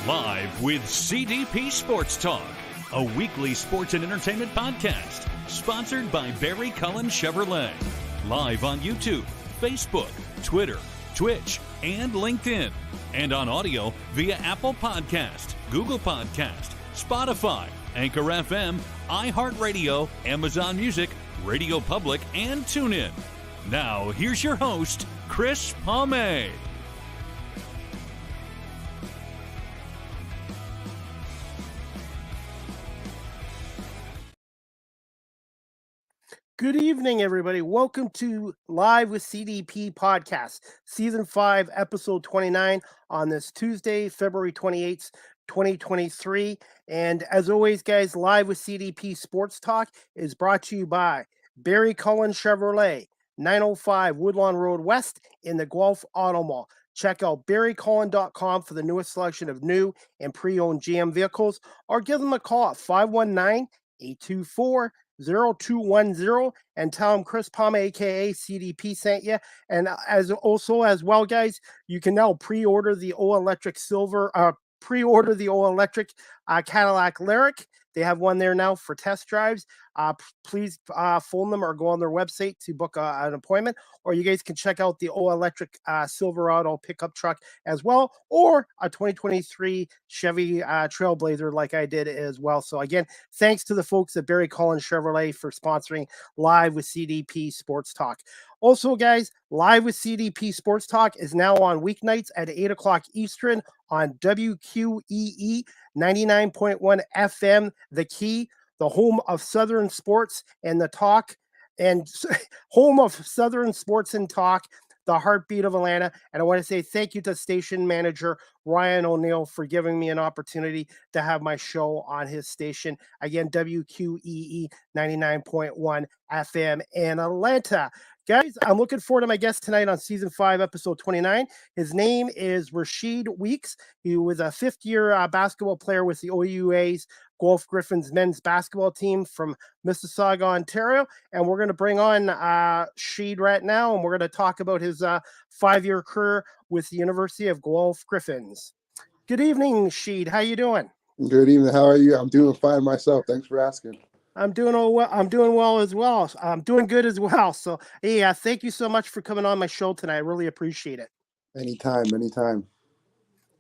Live with CDP Sports Talk, a weekly sports and entertainment podcast sponsored by Barry Cullen Chevrolet. Live on YouTube, Facebook, Twitter, Twitch, and LinkedIn. And on audio via Apple Podcast, Google Podcast, Spotify, Anchor FM, iHeartRadio, Amazon Music, Radio Public, and TuneIn. Now, here's your host, Chris Palme. Good evening, everybody. Welcome to Live with CDP Podcast, Season 5, Episode 29 on this Tuesday, February 28th, 2023. And as always, guys, Live with CDP Sports Talk is brought to you by Barry Cullen Chevrolet, 905 Woodlawn Road West in the Guelph Auto Mall. Check out barrycullen.com for the newest selection of new and pre-owned GM vehicles, or give them a call at 519-824-0210 and tell them Chris Palme, aka CDP, sent you. And as well, guys, you can now pre-order the all-electric Cadillac Lyric. They have one there now for test drives. Please phone them or go on their website to book an appointment. Or you guys can check out the all-electric Silverado pickup truck as well, or a 2023 Chevy Trailblazer like I did as well. So again, thanks to the folks at Barry Cullen Chevrolet for sponsoring Live with CDP Sports Talk. Also, guys, Live with CDP Sports Talk is now on weeknights at 8 o'clock Eastern on WQEE 99.1 FM, The Key, the home of Southern Sports and the Talk, and home of Southern Sports and Talk, the heartbeat of Atlanta. And I want to say thank you to station manager Ryan O'Neill for giving me an opportunity to have my show on his station. Again, WQEE 99.1 FM in Atlanta. Guys, I'm looking forward to my guest tonight on Season 5, Episode 29. His name is Rasheed Weeks. He was a fifth-year basketball player with the OUA's Guelph Gryphons men's basketball team from Mississauga, Ontario. And we're going to bring on Rasheed right now, and we're going to talk about his 5-year career with the University of Guelph Gryphons. Good evening, Rasheed. How you doing? Good evening. How are you? I'm doing fine myself. Thanks for asking. I'm doing well. I'm doing well as well. I'm doing good as well. So, hey, thank you so much for coming on my show tonight. I really appreciate it. Anytime.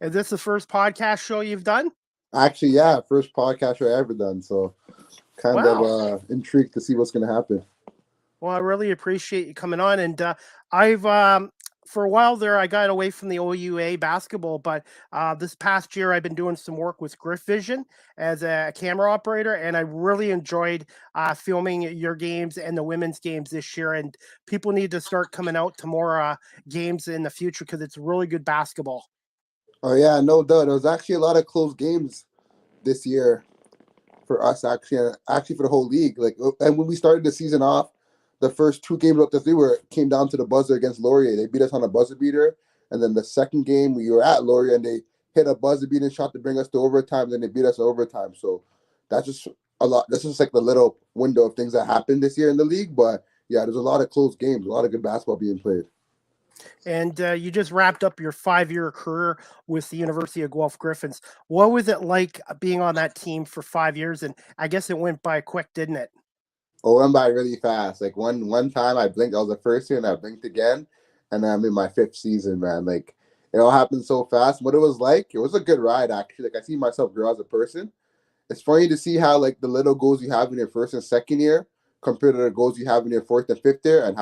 Is this the first podcast show you've done? Actually, yeah, first podcast show I ever done. So, kind of intrigued to see what's going to happen. Well, I really appreciate you coming on. And I've for a while there, I got away from the OUA basketball, but this past year I've been doing some work with Gryphons as a camera operator, and I really enjoyed filming your games and the women's games this year. And people need to start coming out to more games in the future because it's really good basketball. Oh yeah, no doubt. There was actually a lot of close games this year for us, actually for the whole league. And when we started the season off, the first 2 games up the three came down to the buzzer against Laurier. They beat us on a buzzer beater. And then the second game, we were at Laurier and they hit a buzzer beating shot to bring us to overtime. Then they beat us to overtime. So that's just a lot. That's just like the little window of things that happened this year in the league. But yeah, there's a lot of close games, a lot of good basketball being played. And you just wrapped up your 5-year career with the University of Guelph Gryphons. What was it like being on that team for 5 years? And I guess it went by quick, didn't it? It went by really fast. Like one time I blinked, I was the first year and I blinked again. And I'm in my 5th season, man. Like it all happened so fast. What it was like, it was a good ride actually. Like I see myself grow as a person. It's funny to see how like the little goals you have in your 1st and 2nd year compared to the goals you have in your 4th and 5th year and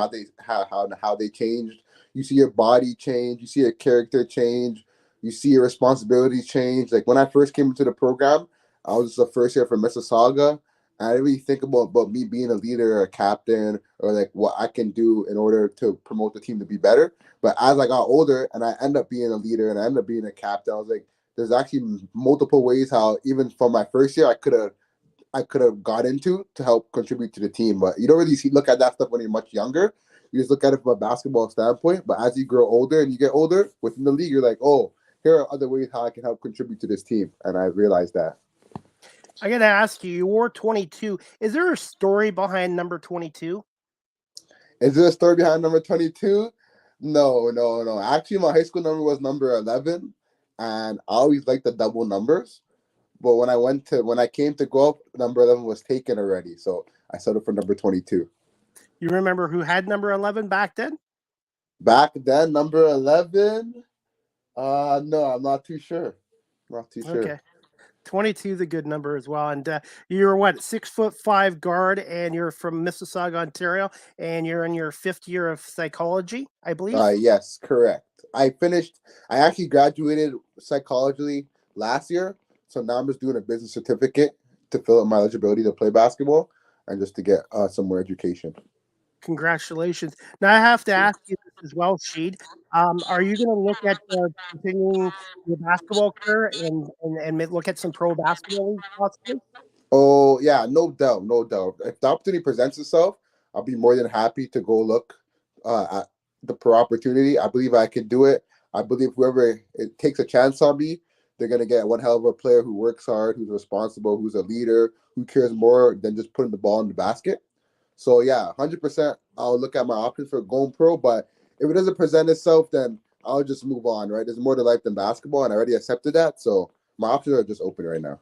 how they changed. You see your body change, you see your character change, you see your responsibilities change. Like when I first came into the program, I was the first year from Mississauga. I didn't really think about me being a leader or a captain or like what I can do in order to promote the team to be better. But as I got older and I ended up being a leader and I ended up being a captain, I was like, there's actually multiple ways how even from my first year I could have got into to help contribute to the team. But you don't really look at that stuff when you're much younger. You just look at it from a basketball standpoint. But as you grow older and you get older within the league, you're like, oh, here are other ways how I can help contribute to this team. And I realized that. I got to ask you, you wore 22. Is there a story behind number 22? Is there a story behind number 22? No. Actually, my high school number was number 11. and I always liked the double numbers. But when I came to Guelph, number 11 was taken already, so I settled for number 22. You remember who had number 11 back then? Back then, number 11. No, I'm not too sure. Not too sure. Okay. 22 is a good number as well. And you're what, 6'5" guard, and you're from Mississauga, Ontario, and you're in your 5th year of psychology, I believe. Yes, correct. I actually graduated psychology last year, so now I'm just doing a business certificate to fill up my eligibility to play basketball and just to get some more education. Congratulations. Now I have to ask you this as well, Sheed. Are you going to look at continuing your basketball career and look at some pro basketball leagues possibly? Oh yeah, no doubt, no doubt. If the opportunity presents itself, I'll be more than happy to go look at the pro opportunity. I believe I can do it. I believe whoever it takes a chance on me, they're gonna get one hell of a player who works hard, who's responsible, who's a leader, who cares more than just putting the ball in the basket. So yeah, 100%. I'll look at my options for going pro. But if it doesn't present itself, then I'll just move on. Right? There's more to life than basketball, and I already accepted that. So my options are just open right now.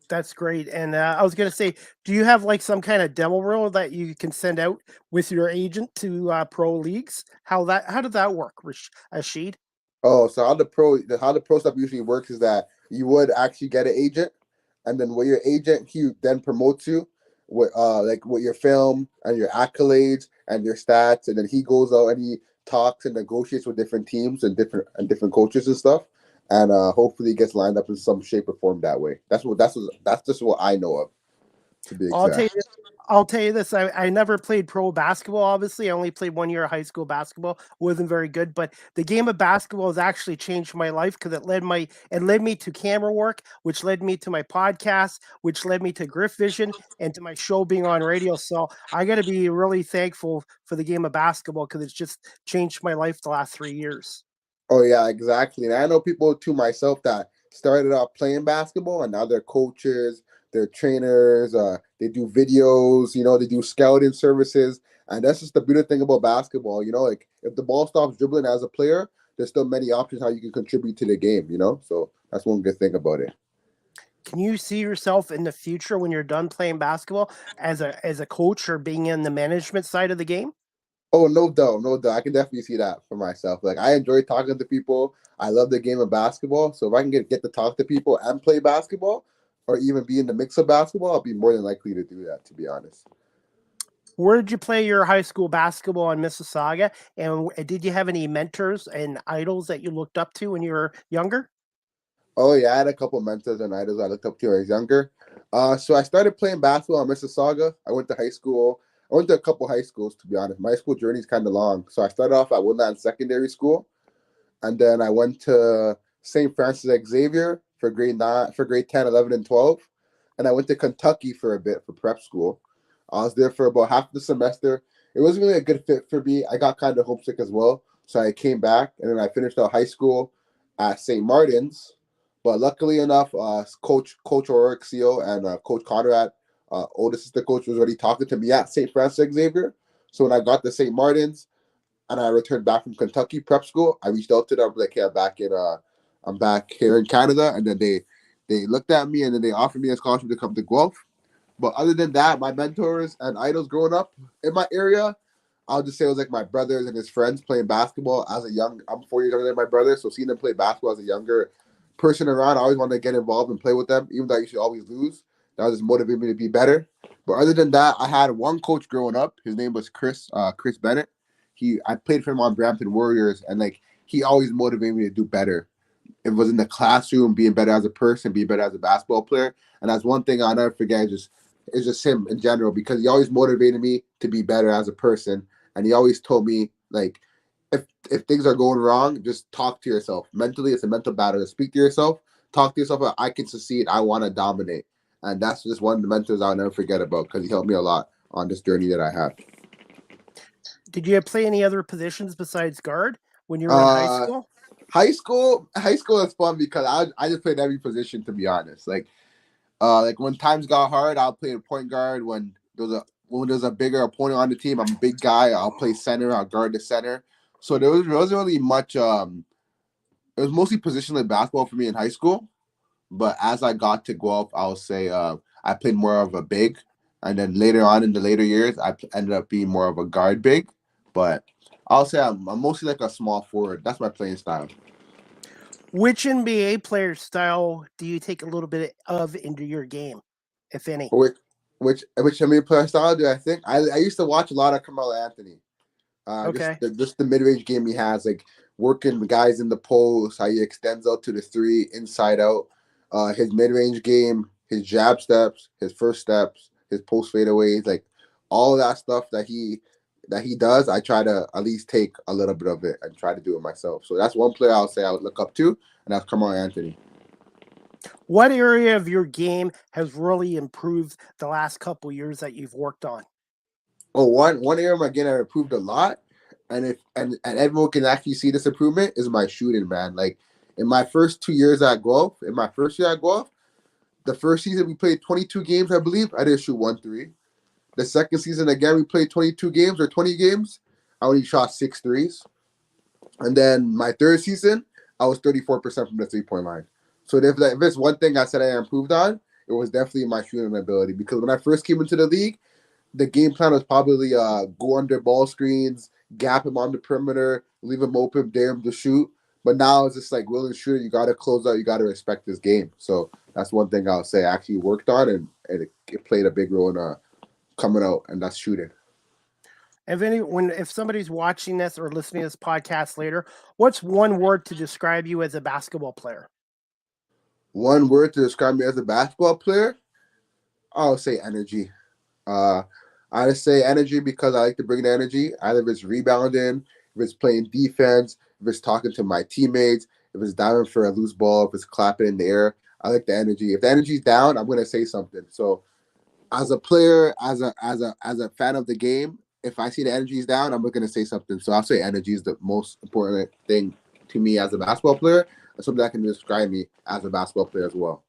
That's great. And I was going to say, do you have like some kind of demo reel that you can send out with your agent to pro leagues? How did that work, Rasheed? Oh, so how the pro stuff usually works is that you would actually get an agent, and then with your agent, he then promotes you with with your film and your accolades and your stats, and then he goes out and he talks and negotiates with different teams and different coaches and stuff, and hopefully gets lined up in some shape or form that way. That's just what I know of, to be exact. I'll tell you this. I never played pro basketball, obviously. I only played 1 year of high school basketball. Wasn't very good, but the game of basketball has actually changed my life because it led me to camera work, which led me to my podcast, which led me to Griff Vision and to my show being on radio. So I got to be really thankful for the game of basketball because it's just changed my life the last 3 years. Oh yeah, exactly. And I know people to myself that started off playing basketball and now they're coaches, they're trainers, they do videos, they do scouting services. And that's just the beautiful thing about basketball, like if the ball stops dribbling as a player, there's still many options how you can contribute to the game, So that's one good thing about it. Can you see yourself in the future when you're done playing basketball as a coach or being in the management side of the game? Oh, no doubt, no doubt. I can definitely see that for myself. Like I enjoy talking to people. I love the game of basketball. So if I can get to talk to people and play basketball, or even be in the mix of basketball, I'll be more than likely to do that. To be honest. Where did you play your high school basketball in Mississauga? And did you have any mentors and idols that you looked up to when you were younger? Oh yeah, I had a couple mentors and idols I looked up to when I was younger. So I started playing basketball in Mississauga. I went to high school. I went to a couple high schools, to be honest. My school journey is kind of long. So I started off at Woodland Secondary School, and then I went to St. Francis Xavier for grade 10, 11, and 12. And I went to Kentucky for a bit for prep school. I was there for about half the semester. It wasn't really a good fit for me. I got kind of homesick as well. So I came back, and then I finished out high school at St. Martin's. But luckily enough, Coach O'Rourke CEO and Coach Conrad, old assistant coach, was already talking to me at St. Francis Xavier. So when I got to St. Martin's and I returned back from Kentucky prep school, I reached out to them like, "Hey, I'm back here in Canada." And then they looked at me and then they offered me a scholarship to come to Guelph. But other than that, my mentors and idols growing up in my area, I'll just say it was like my brothers and his friends playing basketball I'm 4 years younger than my brother. So seeing them play basketball as a younger person around, I always wanted to get involved and play with them, even though I used to always lose. That was just motivated me to be better. But other than that, I had one coach growing up. His name was Chris Bennett. I played for him on Brampton Warriors, and like he always motivated me to do better. It was in the classroom, being better as a person, being better as a basketball player. And that's one thing I'll never forget. It's just him in general, because he always motivated me to be better as a person. And he always told me, like, if things are going wrong, just talk to yourself. Mentally, it's a mental battle. Speak to yourself. Talk to yourself. I can succeed. I want to dominate. And that's just one of the mentors I'll never forget about, because he helped me a lot on this journey that I have. Did you play any other positions besides guard when you were in high school? High school is fun because I just played every position, to be honest. Like when times got hard, I'll play a point guard. When there's a bigger opponent on the team, I'm a big guy. I'll play center. I'll guard the center. So there wasn't really much It was mostly positional basketball for me in high school. But as I got to Guelph, I'll say I played more of a big. And then later on in the later years, ended up being more of a guard big. But I'll say I'm mostly like a small forward. That's my playing style. Which NBA player style do you take a little bit of into your game, if any? Which NBA player style do I think? I used to watch a lot of Carmelo Anthony. Okay. Just the mid range game he has, like working guys in the post, how he extends out to the three, inside out. His mid range game, his jab steps, his first steps, his post fadeaways, like all of that stuff that he does. I try to at least take a little bit of it and try to do it myself. So that's one player I'll say I would look up to, and that's Carmelo Anthony. What area of your game has really improved the last couple years that you've worked on? Oh, one area of my game I improved a lot, and everyone can actually see this improvement is my shooting, man. Like in my first 2 years at Guelph, in my first year at Guelph, the first season we played 22 games, I believe. I didn't shoot 1 3. The second season again we played 22 games or 20 games. I only shot 6 threes. And then my third season, I was 34% from the 3-point line. So if it's one thing I said I improved on, it was definitely my shooting ability. Because when I first came into the league, the game plan was probably go under ball screens, gap him on the perimeter, leave him open, dare him to shoot. But now it's just like willing shooter, you got to close out, you got to respect this game. So that's one thing I'll say I actually worked on, and it played a big role in coming out, and that's shooting. If somebody's watching this or listening to this podcast later, what's one word to describe you as a basketball player? One word to describe me as a basketball player? I'll say energy. I just say energy because I like to bring the energy. Either if it's rebounding, if it's playing defense, if it's talking to my teammates, if it's diving for a loose ball, if it's clapping in the air. I like the energy. If the energy's down, I'm gonna say something. So as a player, as a fan of the game, if I see the energy is down, I'm gonna say something. So I'll say energy is the most important thing to me as a basketball player, and something that can describe me as a basketball player as well.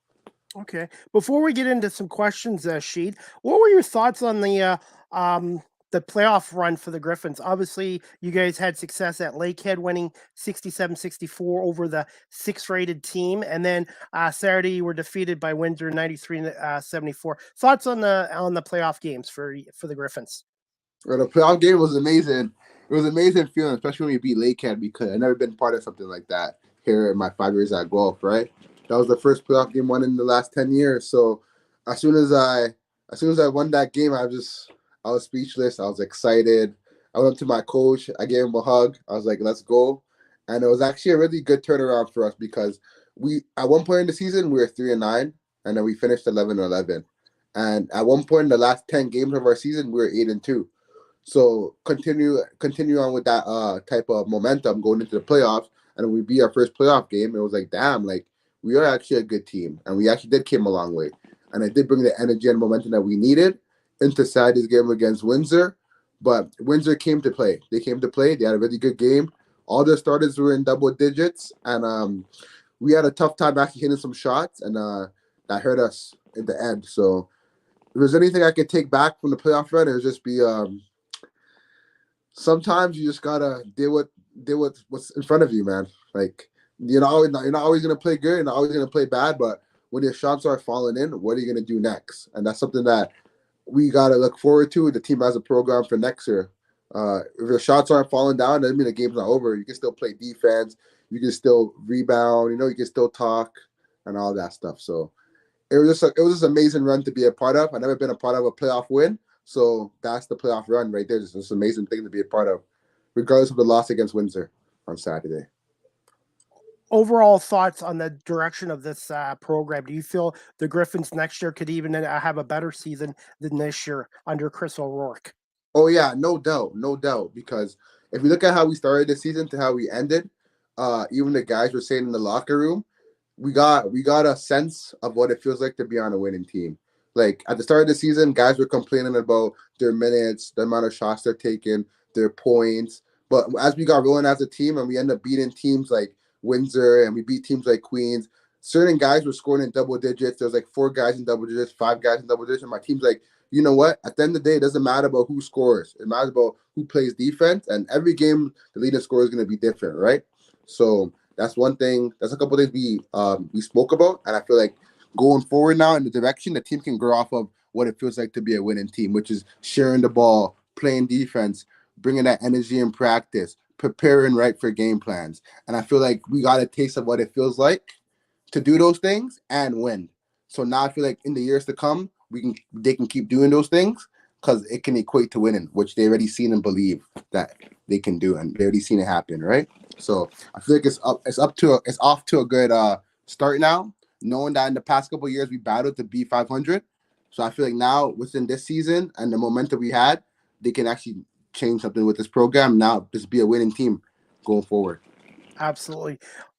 Okay. Before we get into some questions, Sheed, what were your thoughts on the playoff run for the Gryphons? Obviously, you guys had success at Lakehead, winning 67-64 over the 6th-rated team, and then Saturday you were defeated by Windsor 93-74. Thoughts on the playoff games for the Gryphons? Well, the playoff game was amazing. It was an amazing feeling, especially when we beat Lakehead, because I've never been part of something like that here in my 5 years at Guelph, right? That was the first playoff game won in the last 10 years. So as soon as I won that game, I was speechless. I was excited. I went up to my coach. I gave him a hug. I was like, let's go. And it was actually a really good turnaround for us because we at one point in the season we were 3-9, and then we finished 11-11. And at one point in the last 10 games of our season, we were 8-2. So continue on with that type of momentum going into the playoffs, and we beat our first playoff game. It was like, damn, like we are actually a good team, and we actually did came a long way. And I did bring the energy and momentum that we needed into Saturday's game against Windsor. But Windsor came to play. They came to play. They had a really good game. All their starters were in double digits, and we had a tough time actually hitting some shots, and that hurt us in the end. So if there's anything I could take back from the playoff run, it would just be sometimes you just gotta deal with what's in front of you, man. Like you're not always gonna play good, you're not always gonna play bad, but when your shots are falling in, what are you gonna do next? And that's something that we gotta look forward to. The team has a program for next year. If your shots aren't falling down, doesn't mean the game's not over. You can still play defense, you can still rebound, you can still talk and all that stuff. So it was just an amazing run to be a part of. I've never been a part of a playoff win. So that's the playoff run right there. It's just an amazing thing to be a part of, regardless of the loss against Windsor on Saturday. Overall thoughts on the direction of this program? Do you feel the Gryphons next year could even have a better season than this year under Chris O'Rourke? Oh yeah, no doubt. Because if you look at how we started the season to how we ended, even the guys were saying in the locker room, we got a sense of what it feels like to be on a winning team. Like at the start of the season, guys were complaining about their minutes, the amount of shots they're taking, their points. But as we got rolling as a team and we end up beating teams like Windsor and we beat teams like Queens, certain guys were scoring in double digits. There was like 4 guys in double digits, 5 guys in double digits. And my team's like, you know what? At the end of the day, it doesn't matter about who scores. It matters about who plays defense. And every game, the leading scorer is going to be different, right? So that's one thing. That's a couple of things we spoke about, and I feel like going forward now in the direction the team can grow off of what it feels like to be a winning team, which is sharing the ball, playing defense, bringing that energy in practice, preparing right for game plans. And I feel like we got a taste of what it feels like to do those things and win. So now I feel like in the years to come, they can keep doing those things because it can equate to winning, which they already seen and believe that they can do, and they already seen it happen, right? So I feel like it's off to a good start now, knowing that in the past couple of years we battled to be 500. So I feel like now within this season and the momentum we had, they can actually change something with this program now, just be a winning team going forward. Absolutely.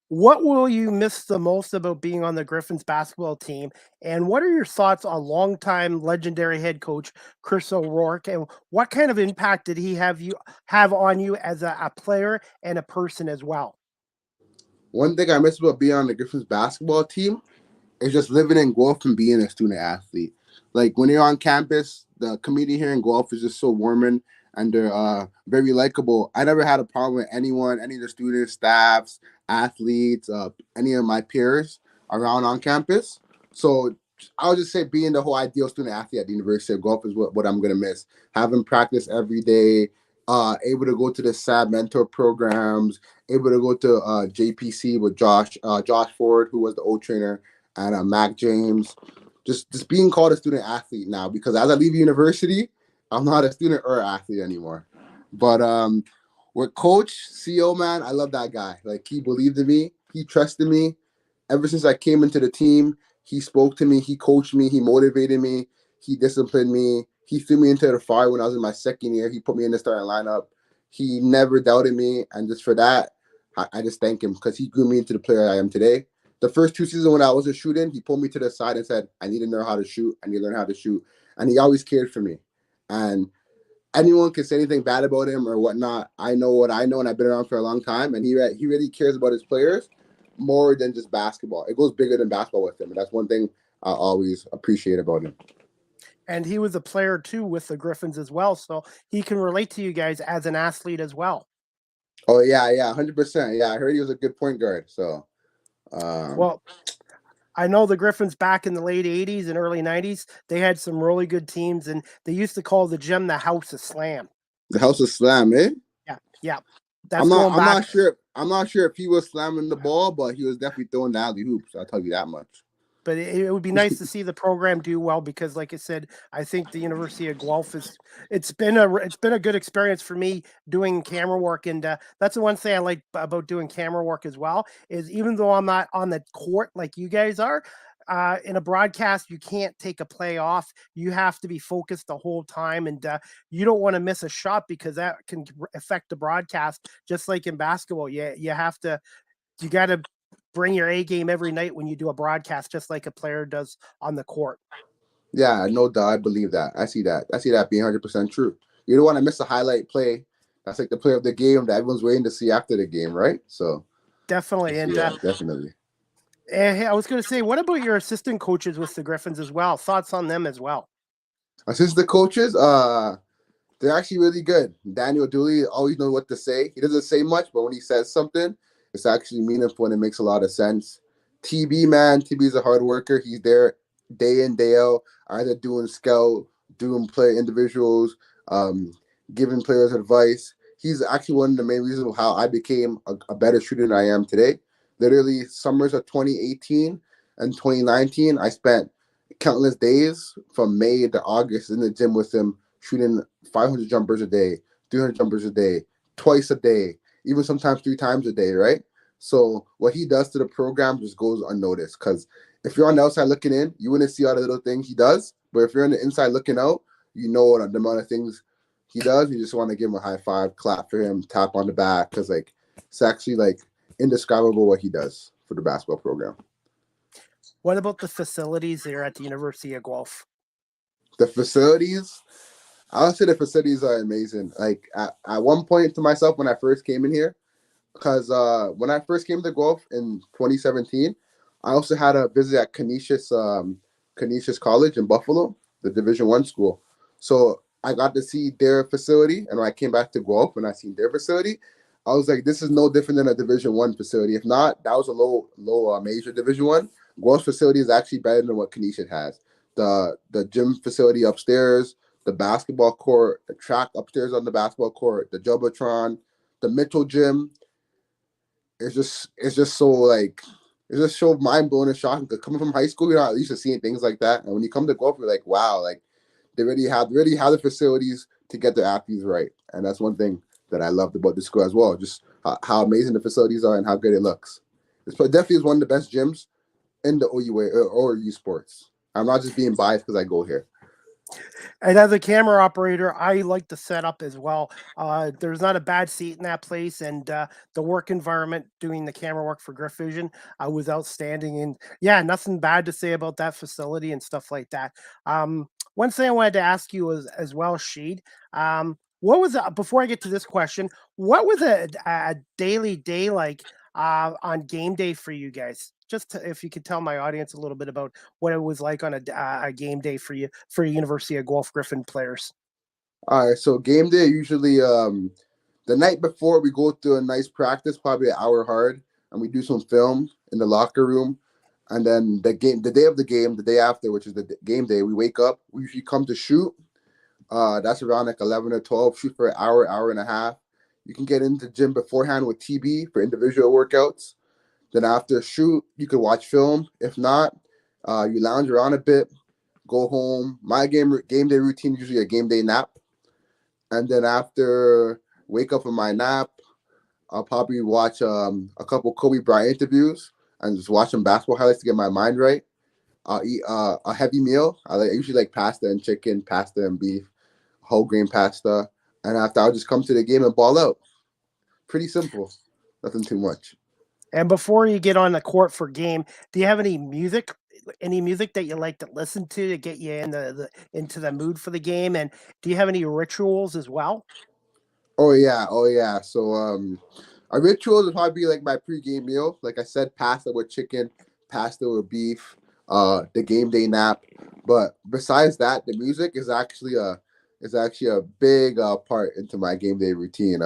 What will you miss the most about being on the Gryphons basketball team? And what are your thoughts on longtime legendary head coach Chris O'Rourke? And what kind of impact did he have on you as a player and a person as well? One thing I miss about being on the Gryphons basketball team is just living in Guelph and being a student athlete. Like when you're on campus, the community here in Guelph is just so warming and they're very likable. I never had a problem with anyone, any of the students, staffs, athletes, any of my peers around on campus. So I would just say being the whole ideal student athlete at the University of Guelph is what I'm gonna miss. Having practice every day, able to go to the SAB mentor programs, able to go to JPC with Josh Ford, who was the old trainer, and Mac James. Just being called a student athlete now, because as I leave university, I'm not a student or athlete anymore. But with Coach CO, man, I love that guy. Like he believed in me, he trusted me. Ever since I came into the team, he spoke to me, he coached me, he motivated me, he disciplined me. He threw me into the fire when I was in my second year. He put me in the starting lineup. He never doubted me, and just for that, I just thank him because he grew me into the player I am today. The first 2 seasons when I wasn't shooting, he pulled me to the side and said, I need to know how to shoot. I need to learn how to shoot. And he always cared for me. And anyone can say anything bad about him or whatnot. I know what I know, and I've been around for a long time. And he really cares about his players more than just basketball. It goes bigger than basketball with him. And that's one thing I always appreciate about him. And he was a player too with the Gryphons as well. So he can relate to you guys as an athlete as well. Oh, yeah, 100%. Yeah, I heard he was a good point guard. So, Well, I know the Gryphons back in the late 80s and early 90s, they had some really good teams, and they used to call the gym the House of Slam. the House of Slam, eh? Yeah. That's going I'm back. not sure. I'm not sure if he was slamming the ball, but he was definitely throwing the alley hoops. I'll tell you that much. But it would be nice to see the program do well because, like I said, I think the University of Guelph it's been a good experience for me doing camera work, and that's the one thing I like about doing camera work as well is even though I'm not on the court like you guys are. In a broadcast, you can't take a play off. You have to be focused the whole time, and you don't want to miss a shot because that can affect the broadcast. Just like in basketball, you got to bring your A game every night when you do a broadcast, just like a player does on the court. Yeah, no doubt. I believe that. I see that being 100% true. You don't want to miss a highlight play. That's like the play of the game that everyone's waiting to see after the game, right? So definitely. And yeah, definitely. And I was going to say, what about your assistant coaches with the Gryphons as well? Thoughts on them as well? Assistant coaches, they're actually really good. Daniel Dooley always knows what to say. He doesn't say much, but when he says something, it's actually meaningful and it makes a lot of sense. TB, man, TB's a hard worker. He's there day in, day out, either doing scout, doing play individuals, giving players advice. He's actually one of the main reasons how I became a better shooter than I am today. Literally, summers of 2018 and 2019, I spent countless days from May to August in the gym with him, shooting 500 jumpers a day, 300 jumpers a day, twice a day, even sometimes 3 times a day, right? So what he does to the program just goes unnoticed because if you're on the outside looking in, you wouldn't see all the little things he does. But if you're on the inside looking out, you know the amount of things he does. You just want to give him a high five, clap for him, tap on the back because like it's actually like indescribable what he does for the basketball program. What about the facilities there at the University of Guelph? The facilities, I would say the facilities are amazing. Like at one point to myself when I first came in here, because when I first came to Guelph in 2017, I also had a visit at Canisius College in Buffalo, the Division I school. So I got to see their facility, and when I came back to Guelph and I seen their facility, I was like, this is no different than a Division 1 facility. If not, that was a low major Division 1. Guelph's facility is actually better than what Canisius has. The gym facility upstairs, the basketball court, the track upstairs on the basketball court, the Jumbotron, the Mitchell gym. It's just so like it's just so mind blowing and shocking. Because coming from high school, you're not used to seeing things like that. And when you come to Guelph, you're like, wow, like they really have the facilities to get their athletes right. And that's one thing that I loved about the school as well. Just how amazing the facilities are and how good it looks. It's definitely is one of the best gyms in the OUA or U sports. I'm not just being biased because I go here. And as a camera operator, I like the setup as well. There's not a bad seat in that place, and the work environment doing the camera work for Griff Vision was outstanding. And yeah, nothing bad to say about that facility and stuff like that. One thing I wanted to ask you was as well, Sheed. What was before I get to this question? What was a daily day like on game day for you guys? Just if you could tell my audience a little bit about what it was like on a game day for you for University of Guelph Griffin players. All right, so game day usually the night before we go through a nice practice, probably an hour hard, and we do some film in the locker room. And then the day of the game, the day after, which is the game day, we wake up. We usually come to shoot. That's around like 11 or 12. Shoot for an hour, hour and a half. You can get into the gym beforehand with TB for individual workouts. Then after shoot, you can watch film. If not, you lounge around a bit, go home. My game day routine is usually a game day nap. And then after wake up from my nap, I'll probably watch a couple Kobe Bryant interviews and just watch some basketball highlights to get my mind right. I'll eat a heavy meal. I usually like pasta and chicken, pasta and beef, whole grain pasta. And after, I'll just come to the game and ball out. Pretty simple. Nothing too much. And before you get on the court for game, do you have any music? Any music that you like to listen to get you in into the mood for the game? And do you have any rituals as well? Oh yeah. So our rituals would probably be like my pregame meal. Like I said, pasta with chicken, pasta with beef, the game day nap. But besides that, the music is actually a big part into my game day routine.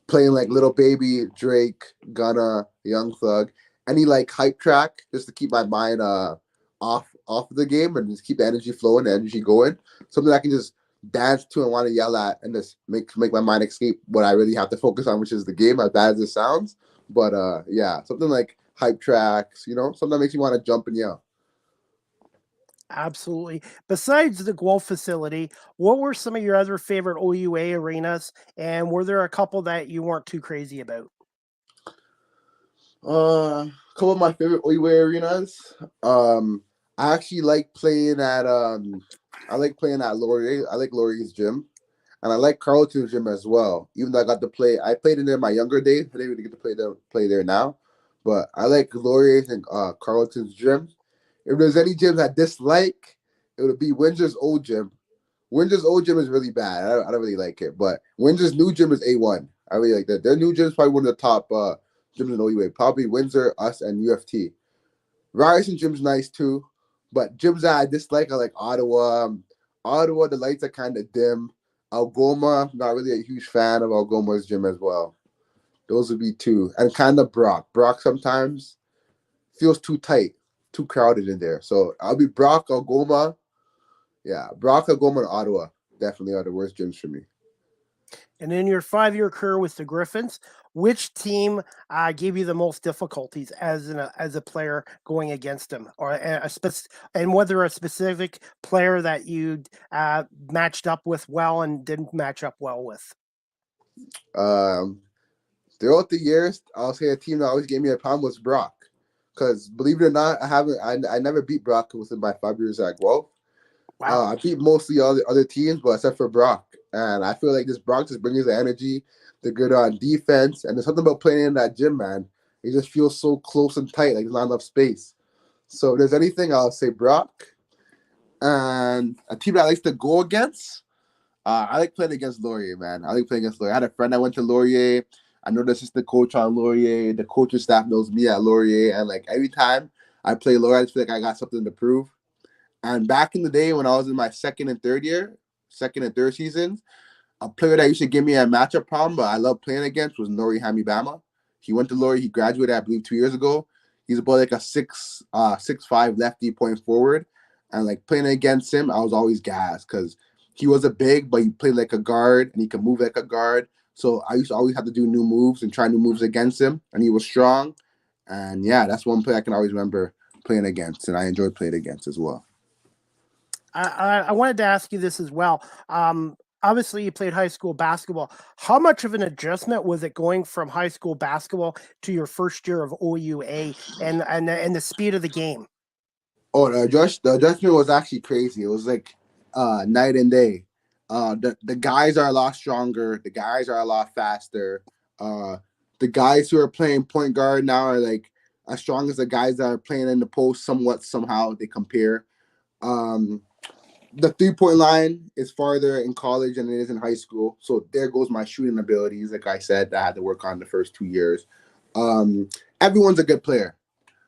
Playing like Little Baby, Drake, Gunna, Young Thug, any like hype track just to keep my mind off of the game and just keep the energy flowing, the energy going. Something I can just dance to and want to yell at and just make my mind escape what I really have to focus on, which is the game, as bad as it sounds. But yeah, something like hype tracks, something that makes you want to jump and yell. Absolutely. Besides the Guelph facility, what were some of your other favorite OUA arenas? And were there a couple that you weren't too crazy about? A couple of my favorite OUA arenas. I actually like playing at Laurier. I like Laurier's gym. And I like Carlton's gym as well. Even though I played in there in my younger days. I didn't really get to play there now. But I like Laurier's and Carlton's gym. If there's any gyms I dislike, it would be Windsor's old gym. Windsor's old gym is really bad. I don't really like it. But Windsor's new gym is A1. I really like that. Their new gym is probably one of the top gyms in OUA. Probably Windsor, us, and UFT. Ryerson gym's nice too. But gyms that I dislike are like Ottawa. Ottawa, the lights are kind of dim. Algoma, not really a huge fan of Algoma's gym as well. Those would be two. And kind of Brock. Brock sometimes feels too tight, too crowded in there. So I'll be Brock, Algoma. Yeah, Brock, Algoma, and Ottawa definitely are the worst gyms for me. And in your 5-year career with the Gryphons, which team gave you the most difficulties as a player going against them, or and whether a specific player that you matched up with well and didn't match up well with? Throughout the years, I'll say a team that always gave me a problem was Brock. Because believe it or not, I never beat Brock within my 5 years at Guelph. Wow. I beat mostly all the other teams, but except for Brock. And I feel like this Brock just brings the energy, the good on defense. And there's something about playing in that gym, man. It just feels so close and tight, like there's not enough space. So if there's anything, I'll say Brock. And a team that I like to go against, I like playing against Laurier, man. I like playing against Laurier. I had a friend that went to Laurier. I know the assistant coach on Laurier. The coaching staff knows me at Laurier. And like every time I play Laurier, I just feel like I got something to prove. And back in the day when I was in my second and third seasons, A player that used to give me a matchup problem, but I love playing against was Nori Hamibama. He went to Lori. He graduated, I believe, 2 years ago. He's about like a 6'5" lefty point forward. And like playing against him, I was always gassed because he was a big, but he played like a guard and he could move like a guard. So I used to always have to do new moves and try new moves against him. And he was strong. And yeah, that's one player I can always remember playing against. And I enjoyed playing against as well. I wanted to ask you this as well. Obviously, you played high school basketball. How much of an adjustment was it going from high school basketball to your first year of OUA and the speed of the game? Oh, the adjustment was actually crazy. It was like night and day. The guys are a lot stronger. The guys are a lot faster. The guys who are playing point guard now are like as strong as the guys that are playing in the post. Somewhat somehow they compare. The 3-point line is farther in college than it is in high school. So there goes my shooting abilities. Like I said, that I had to work on the first 2 years. Everyone's a good player.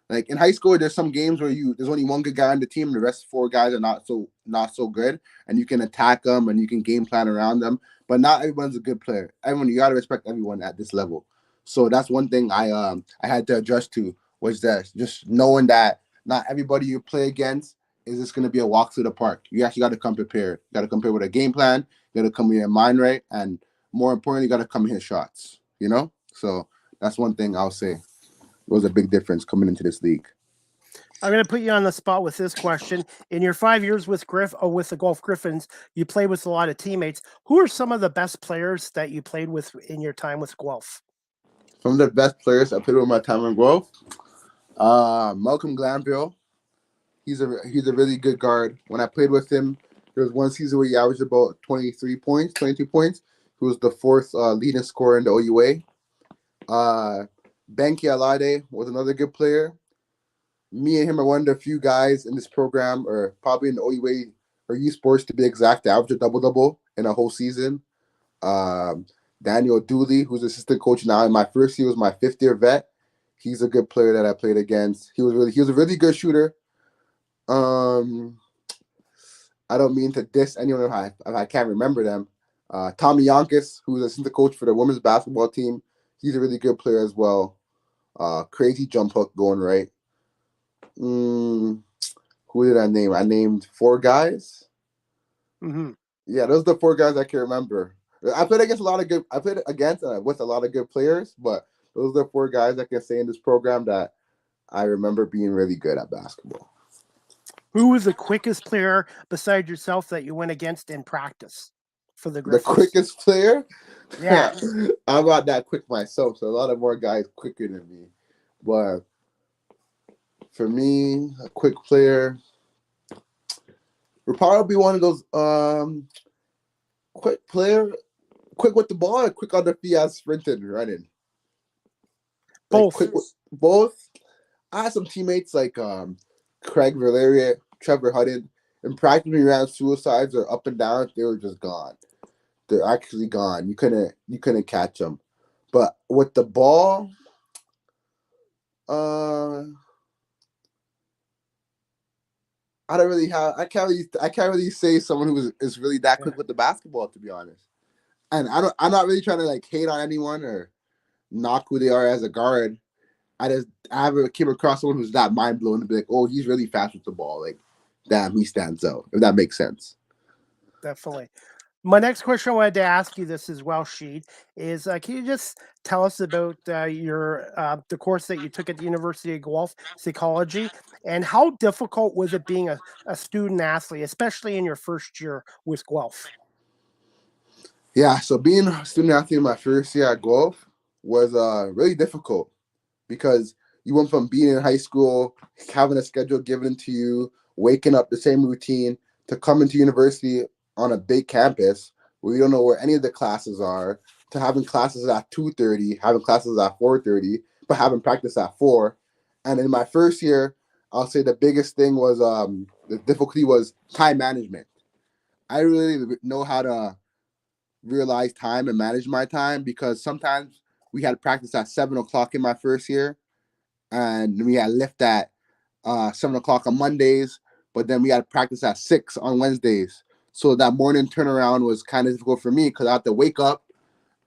Like in high school, there's some games where there's only one good guy on the team, and the rest 4 guys are not so good, and you can attack them and you can game plan around them. But not everyone's a good player. You gotta respect everyone at this level. So that's one thing I had to adjust to, was that just knowing that not everybody you play against is just gonna be a walk through the park. You actually got to come prepared. You got to come prepared with a game plan. You got to come with your mind right, and more importantly, you got to come hit shots. So that's one thing I'll say. It was a big difference coming into this league. I'm going to put you on the spot with this question. In your 5 years with the Guelph Gryphons, you played with a lot of teammates. Who are some of the best players that you played with in your time with Guelph? Some of the best players I played with my time in Guelph, Malcolm Glanville. He's a really good guard. When I played with him, there was one season where he averaged about 22 points. He was the 4th leading scorer in the OUA. Benki Alade was another good player. Me and him are one of the few guys in this program, or probably in the OUA or U Sports to be exact, to average a double-double in a whole season. Daniel Dooley, who's assistant coach now, in my first year was my 5th-year vet. He's a good player that I played against. He was a really good shooter. I don't mean to diss anyone if I can't remember them. Tommy Yonkis, who's assistant coach for the women's basketball team, he's a really good player as well. Crazy jump hook going right. Who did I name? I named 4 guys. Mm-hmm. Yeah, those are the 4 guys I can remember. I played against with a lot of good players, but those are the 4 guys I can say in this program that I remember being really good at basketball. Who was the quickest player besides yourself that you went against in practice for the Gryphons? The quickest player? Yeah. I'm not that quick myself, so a lot of more guys quicker than me. But for me, a quick player would probably be one of those quick with the ball and quick on the feet as sprinting and running. Both. Both. I had some teammates like Craig Valeria, Trevor Hutton. In practice, when we ran suicides or up and down, they were just gone. They're actually gone. You couldn't catch them. But with the ball, I can't really say someone who is really that quick with the basketball, to be honest. And I'm not really trying to like hate on anyone or knock who they are as a guard. I haven't came across someone who's that mind blowing to be like, oh, he's really fast with the ball. Like, damn, he stands out. If that makes sense. Definitely. My next question I wanted to ask you this as well, Sheed, is can you just tell us about the course that you took at the University of Guelph, psychology, and how difficult was it being a student athlete, especially in your first year with Guelph? Yeah, so being a student athlete in my first year at Guelph was really difficult because you went from being in high school, having a schedule given to you, waking up the same routine, to coming to university on a big campus where you don't know where any of the classes are, to having classes at 2:30, having classes at 4:30, but having practice at 4. And in my first year, I'll say the biggest thing was the difficulty was time management. I really know how to realize time and manage my time because sometimes we had practice at 7:00 in my first year, and we had lift at 7:00 on Mondays, but then we had practice at 6 on Wednesdays. So that morning turnaround was kind of difficult for me because I had to wake up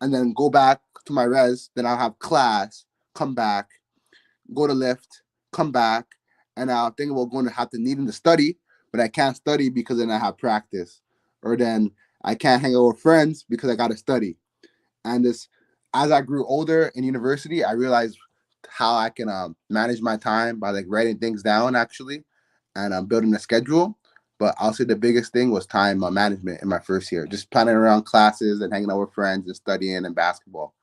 and then go back to my res. Then I'll have class, come back, go to lift, come back, and I'll think about going to have to needing to study, but I can't study because then I have practice, or then I can't hang out with friends because I got to study. And this, as I grew older in university, I realized how I can manage my time by like writing things down actually, and building a schedule. But I'll say the biggest thing was time management in my first year, just planning around classes and hanging out with friends and studying and basketball.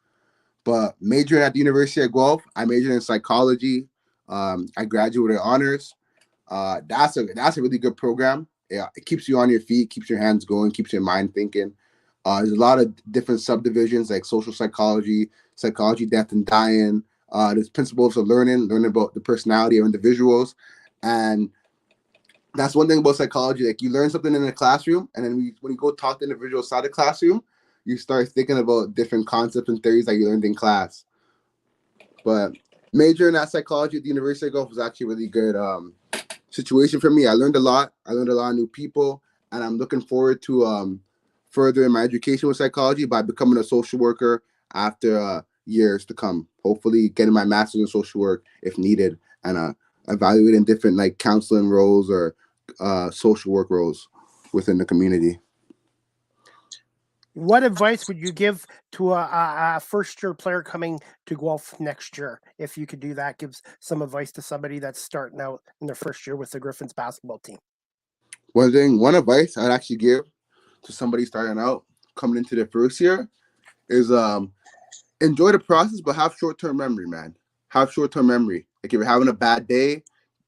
But majoring at the University of Guelph, I majored in psychology. I graduated honors. That's a really good program. Yeah, it keeps you on your feet, keeps your hands going, keeps your mind thinking. There's a lot of different subdivisions like social psychology, psychology, death and dying. There's principles of learning about the personality of individuals, and that's one thing about psychology. Like you learn something in the classroom, and then when you go talk to individuals outside the classroom, you start thinking about different concepts and theories that you learned in class. But majoring in psychology at the University of Guelph was actually a really good situation for me. I learned a lot. I learned a lot of new people, and I'm looking forward to furthering my education with psychology by becoming a social worker after years to come. Hopefully, getting my master's in social work if needed, and evaluating different like counseling roles or social work roles within the community. What advice would you give to a first-year player coming to Guelph next year? If you could do that, give some advice to somebody that's starting out in their first year with the Gryphons basketball team. One advice I'd actually give to somebody starting out, coming into their first year, is enjoy the process, but have short-term memory, man. Have short-term memory. Like if you're having a bad day,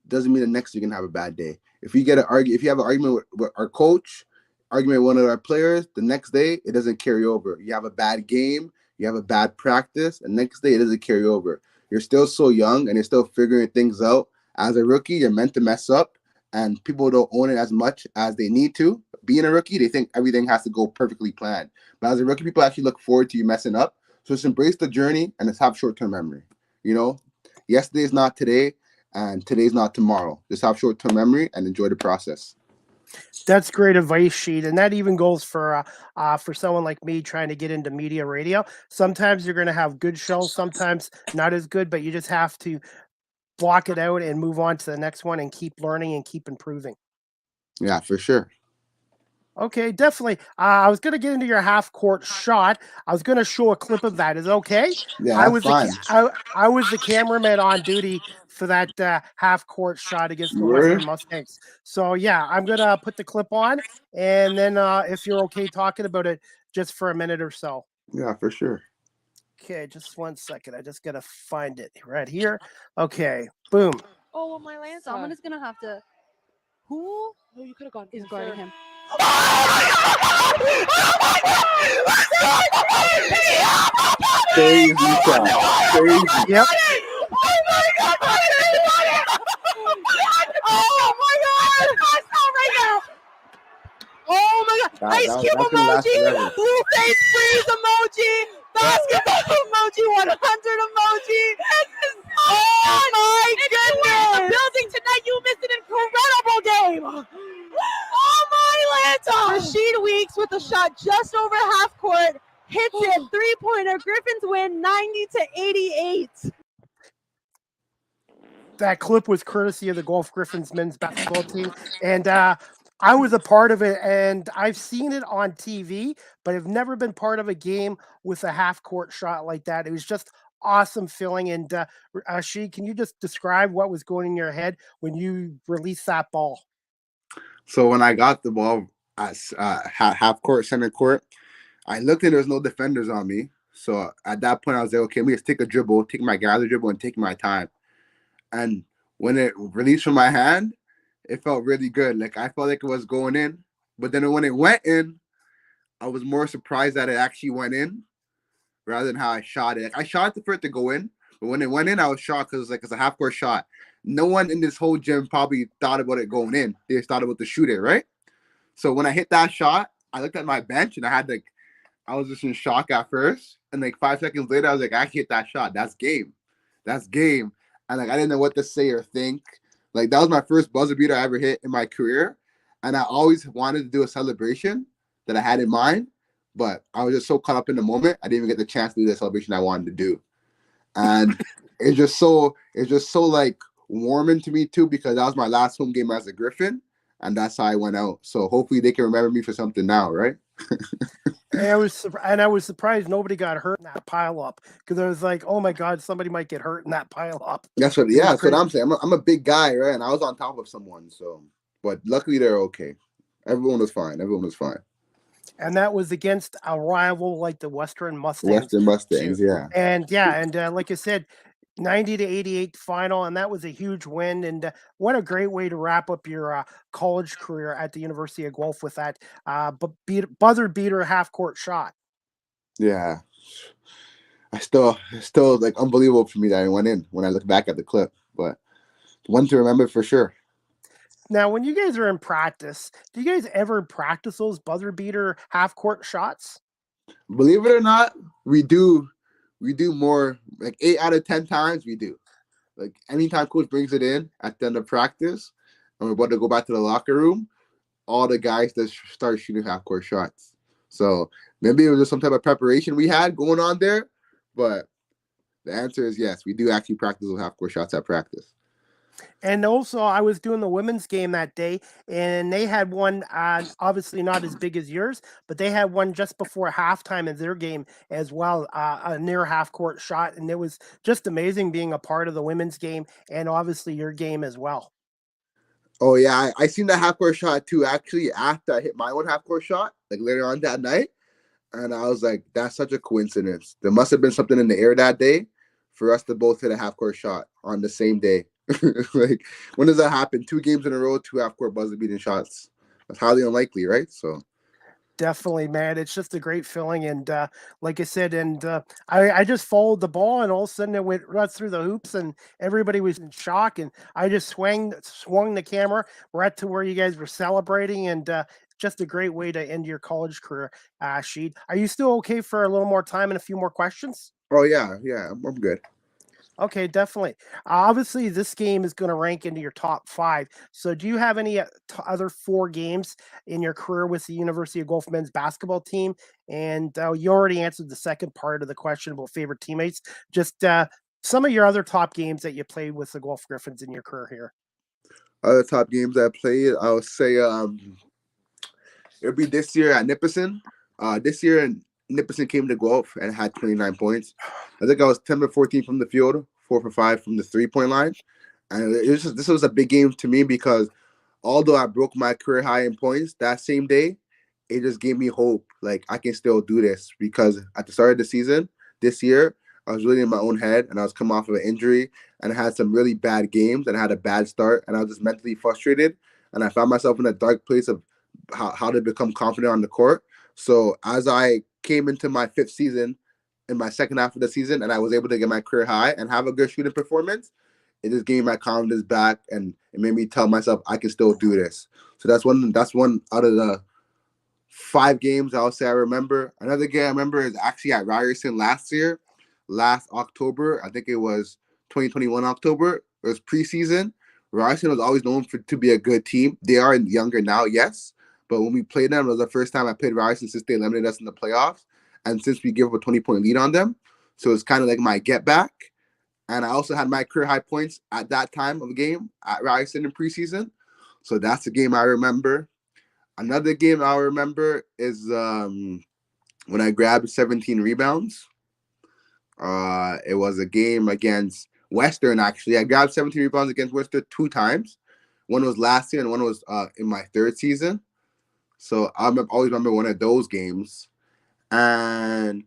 doesn't mean the next you're gonna have a bad day. If you have an argument with our coach, argument with one of our players, the next day it doesn't carry over. You have a bad game, you have a bad practice, and next day it doesn't carry over. You're still so young and you're still figuring things out. As a rookie, you're meant to mess up, and people don't own it as much as they need to. Being a rookie, they think everything has to go perfectly planned. But as a rookie, people actually look forward to you messing up. So just embrace the journey and just have short-term memory. You know, yesterday's not today, and today's not tomorrow. Just have short-term memory and enjoy the process. That's great advice, Sheed, and that even goes for someone like me trying to get into media radio. Sometimes you're going to have good shows, sometimes not as good, but you just have to block it out and move on to the next one and keep learning and keep improving. Yeah, for sure. Okay, definitely. I was going to get into your half court shot. I was going to show a clip of that. Is it okay? Yeah, I that's was fine. I was the cameraman on duty for that half court shot against the You were? Western Mustangs. So yeah, I'm going to put the clip on, and then if you're okay talking about it just for a minute or so. Yeah, for sure. Okay, just 1 second. I just got to find it right here. Okay, boom. Oh, well, my lance. Someone is gonna have to. Who Oh, you could have gone. is guarding him? Crazy shot. Crazy. Yep. Oh my god! Ice cube emoji! Blue face freeze emoji! Basketball emoji! 100 emoji! Oh my goodness! In the building tonight, you missed an incredible game! Oh my Lanta! Rasheed Weeks with a shot just over half court. Hits it, 3-pointer. Gryphons win 90-88. That clip was courtesy of the Guelph Gryphons men's basketball team, and I was a part of it, and I've seen it on TV, but I've never been part of a game with a half-court shot like that. It was just awesome feeling. And She, can you just describe what was going in your head when you released that ball? So when I got the ball at half court, center court, I looked and there was no defenders on me. So at that point, I was like, okay, let me just take a dribble, take my gather dribble, and take my time. And when it released from my hand, it felt really good. Like I felt like it was going in. But then when it went in, I was more surprised that it actually went in rather than how I shot it. Like I shot it for it to go in, but when it went in, I was shocked because it's a half court shot. No one in this whole gym probably thought about it going in. They just thought about to shoot it, right? So when I hit that shot, I looked at my bench and I was just in shock at first. And like 5 seconds later, I was like, I hit that shot. That's game. That's game. And like I didn't know what to say or think. Like that was my first buzzer beater I ever hit in my career. And I always wanted to do a celebration that I had in mind, but I was just so caught up in the moment, I didn't even get the chance to do the celebration I wanted to do. And it's just so like warming to me too, because that was my last home game as a Griffin, and that's how I went out. So hopefully they can remember me for something now, right? And I was surprised nobody got hurt in that pile up, because I was like, oh my God, somebody might get hurt in that pile up. That's what I'm saying. I'm a big guy, right? And I was on top of someone, so but luckily they're okay. Everyone was fine. And that was against a rival like the Western Mustangs. Western Mustangs, yeah. And like I said, 90-88 final, and that was a huge win. And what a great way to wrap up your college career at the University of Guelph with that buzzer beater half court shot. Yeah, I still like unbelievable for me that I went in when I look back at the clip, but one to remember for sure. Now, when you guys are in practice, do you guys ever practice those buzzer beater half court shots? Believe it or not, we do more, like 8 out of 10 times we do. Like anytime coach brings it in at the end of practice and we're about to go back to the locker room, all the guys that start shooting half court shots. So maybe it was just some type of preparation we had going on there, but the answer is yes, we do actually practice those half court shots at practice. And also, I was doing the women's game that day, and they had one, obviously not as big as yours, but they had one just before halftime in their game as well, a near half-court shot, and it was just amazing being a part of the women's game and obviously your game as well. Oh, yeah, I seen that half-court shot too, actually, after I hit my own half-court shot, like later on that night, and I was like, that's such a coincidence. There must have been something in the air that day for us to both hit a half-court shot on the same day. Like, when does that happen? 2 games in a row, 2 half-court buzzer beating shots. That's highly unlikely, right? So definitely, man, it's just a great feeling. And like I said, and I just followed the ball, and all of a sudden it went right through the hoops, and everybody was in shock. And I just swung the camera right to where you guys were celebrating, and just a great way to end your college career. Sheed, are you still okay for a little more time and a few more questions? Oh yeah, I'm good. Okay, definitely. Obviously, this game is going to rank into your top 5. So, do you have any other 4 games in your career with the University of Guelph men's basketball team? And you already answered the second part of the question about favorite teammates. Just some of your other top games that you played with the Guelph Gryphons in your career here. Other top games I played, I would say it'll be this year at Nipissing. This year, Nipissing came to Guelph and had 29 points. I think I was 10 for 14 from the field, 4 for 5 from the 3-point line. And this was a big game to me because although I broke my career high in points that same day, it just gave me hope. Like, I can still do this, because at the start of the season this year, I was really in my own head, and I was coming off of an injury, and I had some really bad games, and I had a bad start, and I was just mentally frustrated. And I found myself in a dark place of how to become confident on the court. So as I came into my 5th season, in my second half of the season, and I was able to get my career high and have a good shooting performance, it just gave my confidence back, and it made me tell myself I can still do this. So that's one out of the 5 games I'll say I remember. Another game I remember is actually at Ryerson last October. I think it was 2021 October. It was preseason. Ryerson was always known to be a good team. They are younger now, yes. But when we played them, it was the first time I played Ryerson since they eliminated us in the playoffs, and since we gave up a 20-point lead on them. So it's kind of like my get back. And I also had my career high points at that time of the game at Ryerson in preseason. So that's the game I remember. Another game I remember is when I grabbed 17 rebounds. It was a game against Western, actually. I grabbed 17 rebounds against Western 2 times. One was last year and one was in my 3rd season. So I always remember one of those games. And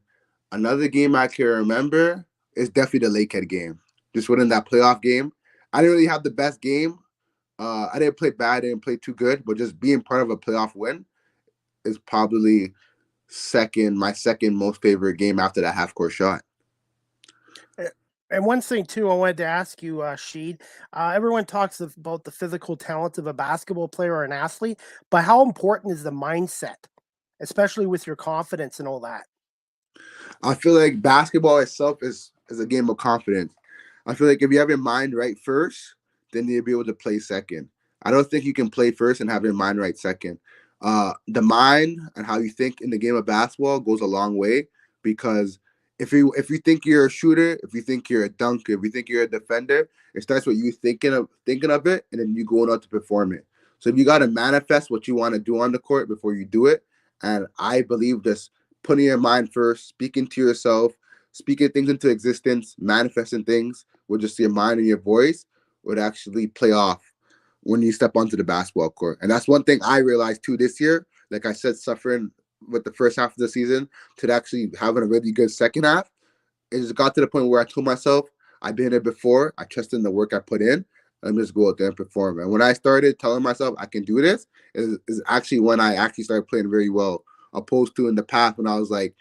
another game I can remember is definitely the Lakehead game. Just winning that playoff game. I didn't really have the best game. I didn't play bad, I didn't play too good, but just being part of a playoff win is probably my second most favorite game after that half-court shot. And one thing, too, I wanted to ask you, Sheed, everyone talks about the physical talent of a basketball player or an athlete, but how important is the mindset, especially with your confidence and all that? I feel like basketball itself is a game of confidence. I feel like if you have your mind right first, then you'll be able to play second. I don't think you can play first and have your mind right second. The mind and how you think in the game of basketball goes a long way, because if you think you're a shooter, if you think you're a dunker, if you think you're a defender, it starts with you thinking of it, and then you going out to perform it. So if you got to manifest what you want to do on the court before you do it, and I believe just putting your mind first, speaking to yourself, speaking things into existence, manifesting things with just your mind and your voice would actually play off when you step onto the basketball court. And that's one thing I realized too this year. Like I said, suffering with the first half of the season to actually having a really good second half. It just got to the point where I told myself, I've been there before. I trust in the work I put in. Let me just go out there and perform. And when I started telling myself I can do this, is actually when I actually started playing very well, opposed to in the past when I was like,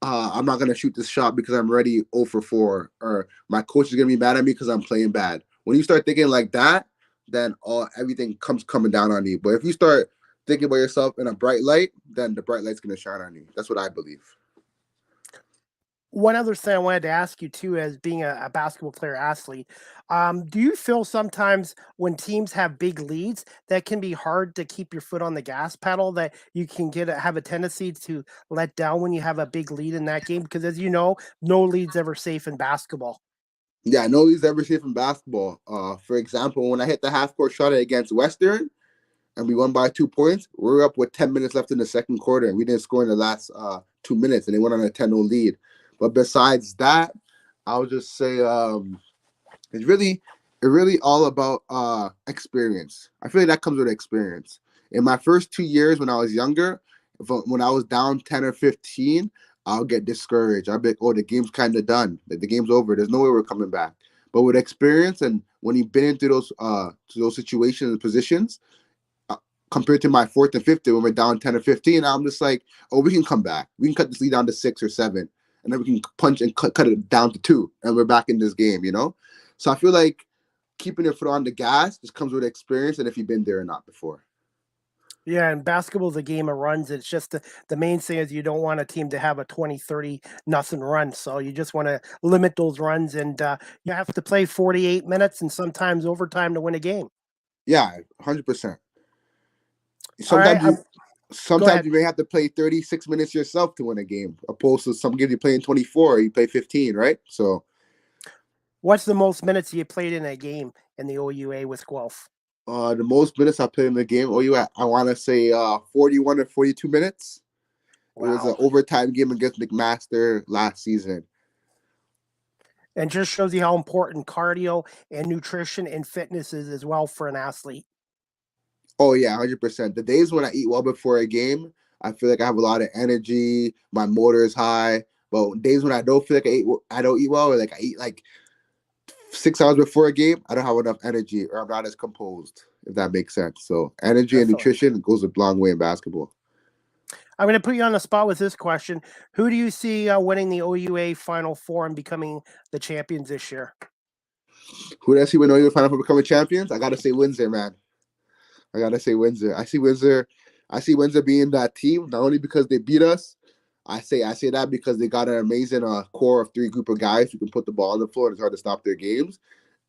I'm not going to shoot this shot because I'm already 0 for 4, or my coach is going to be mad at me because I'm playing bad. When you start thinking like that, then everything comes coming down on you. But if you start thinking about yourself in a bright light, then the bright light's going to shine on you. That's what I believe. One other thing I wanted to ask you too, as being a basketball player athlete, do you feel sometimes when teams have big leads that can be hard to keep your foot on the gas pedal, that you can have a tendency to let down when you have a big lead in that game? Because as you know, no lead's ever safe in basketball. Yeah, no lead's ever safe in basketball. For example, when I hit the half-court shot against Western and we won by 2 points, we were up with 10 minutes left in the second quarter, and we didn't score in the last 2 minutes, and they went on a 10-0 lead. But besides that, I would just say it's really all about experience. I feel like that comes with experience. In my first 2 years when I was younger, when I was down 10 or 15, I'll get discouraged. I'll be like, oh, the game's kind of done. The game's over. There's no way we're coming back. But with experience, and when you've been into those situations and positions, compared to my fourth and fifth, when we're down 10 or 15, I'm just like, oh, we can come back. We can cut this lead down to 6 or 7. And then we can punch and cut it down to 2. And we're back in this game, you know? So I feel like keeping your foot on the gas just comes with experience and if you've been there or not before. Yeah, and basketball is a game of runs. It's just the main thing is you don't want a team to have a 20-30 nothing run. So you just want to limit those runs, and you have to play 48 minutes and sometimes overtime to win a game. Yeah, 100%. Right, Sometimes you may have to play 36 minutes yourself to win a game, opposed to some games you play in 24, you play 15, right? So what's the most minutes you played in a game in the OUA with Guelph? The most minutes I played in the game, I want to say 41 or 42 minutes. Wow. It was an overtime game against McMaster last season. And just shows you how important cardio and nutrition and fitness is as well for an athlete. Oh, yeah, 100%. The days when I eat well before a game, I feel like I have a lot of energy. My motor is high. But days when I don't feel like I don't eat well, or like I eat like 6 hours before a game, I don't have enough energy, or I'm not as composed, if that makes sense. So energy and nutrition goes a long way in basketball. I'm going to put you on the spot with this question. Who do you see winning the OUA Final Four and becoming the champions this year? Who do I see winning the Final Four becoming champions? I got to say Windsor, man. I got to say Windsor. I see Windsor being that team, not only because they beat us. I say that because they got an amazing core of 3 group of guys who can put the ball on the floor and it's hard to stop their games.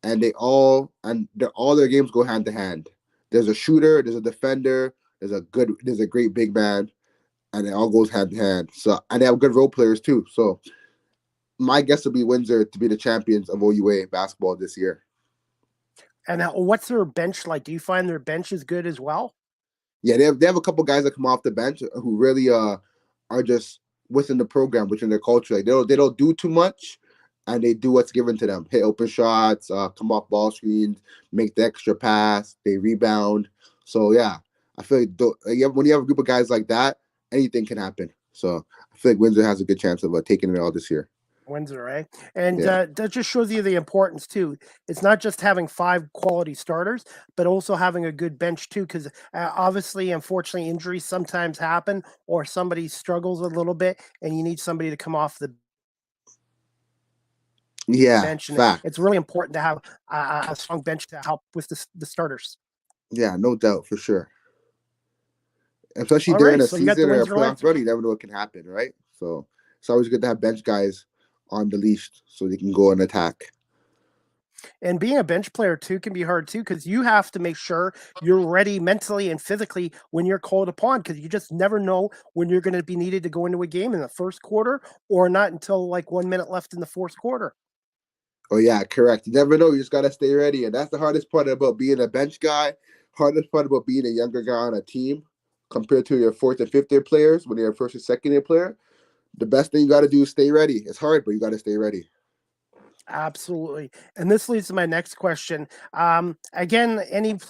And all their games go hand to hand. There's a shooter, there's a defender, there's a great big man, and it all goes hand to hand. So, and they have good role players too. So my guess would be Windsor to be the champions of OUA basketball this year. And what's their bench like? Do you find their bench is good as well? Yeah, they have a couple guys that come off the bench who really are just within the program, within their culture. Like they don't do too much, and they do what's given to them. Hit open shots, come off ball screens, make the extra pass, they rebound. So yeah, I feel like when you have a group of guys like that, anything can happen. So I feel like Windsor has a good chance of taking it all this year. Windsor, right? And that just shows you the importance too. It's not just having 5 quality starters, but also having a good bench too. Because obviously, unfortunately, injuries sometimes happen, or somebody struggles a little bit, and you need somebody to come off the bench. And it's really important to have a strong bench to help with the starters. Yeah, no doubt, for sure. Especially during a season or a playoff run, you never know what can happen, right? So it's always good to have bench guys on the leash so they can go and attack. And being a bench player too can be hard too, because you have to make sure you're ready mentally and physically when you're called upon, because you just never know when you're going to be needed to go into a game in the first quarter or not until like 1 minute left in the fourth quarter. Oh yeah, correct. You never know. You just gotta stay ready, and that's the hardest part about being a bench guy. Hardest part about being a younger guy on a team compared to your fourth and fifth year players when you're a first or second year player. The best thing you got to do is stay ready. It's hard, but you got to stay ready. Absolutely. And this leads to my next question. Again,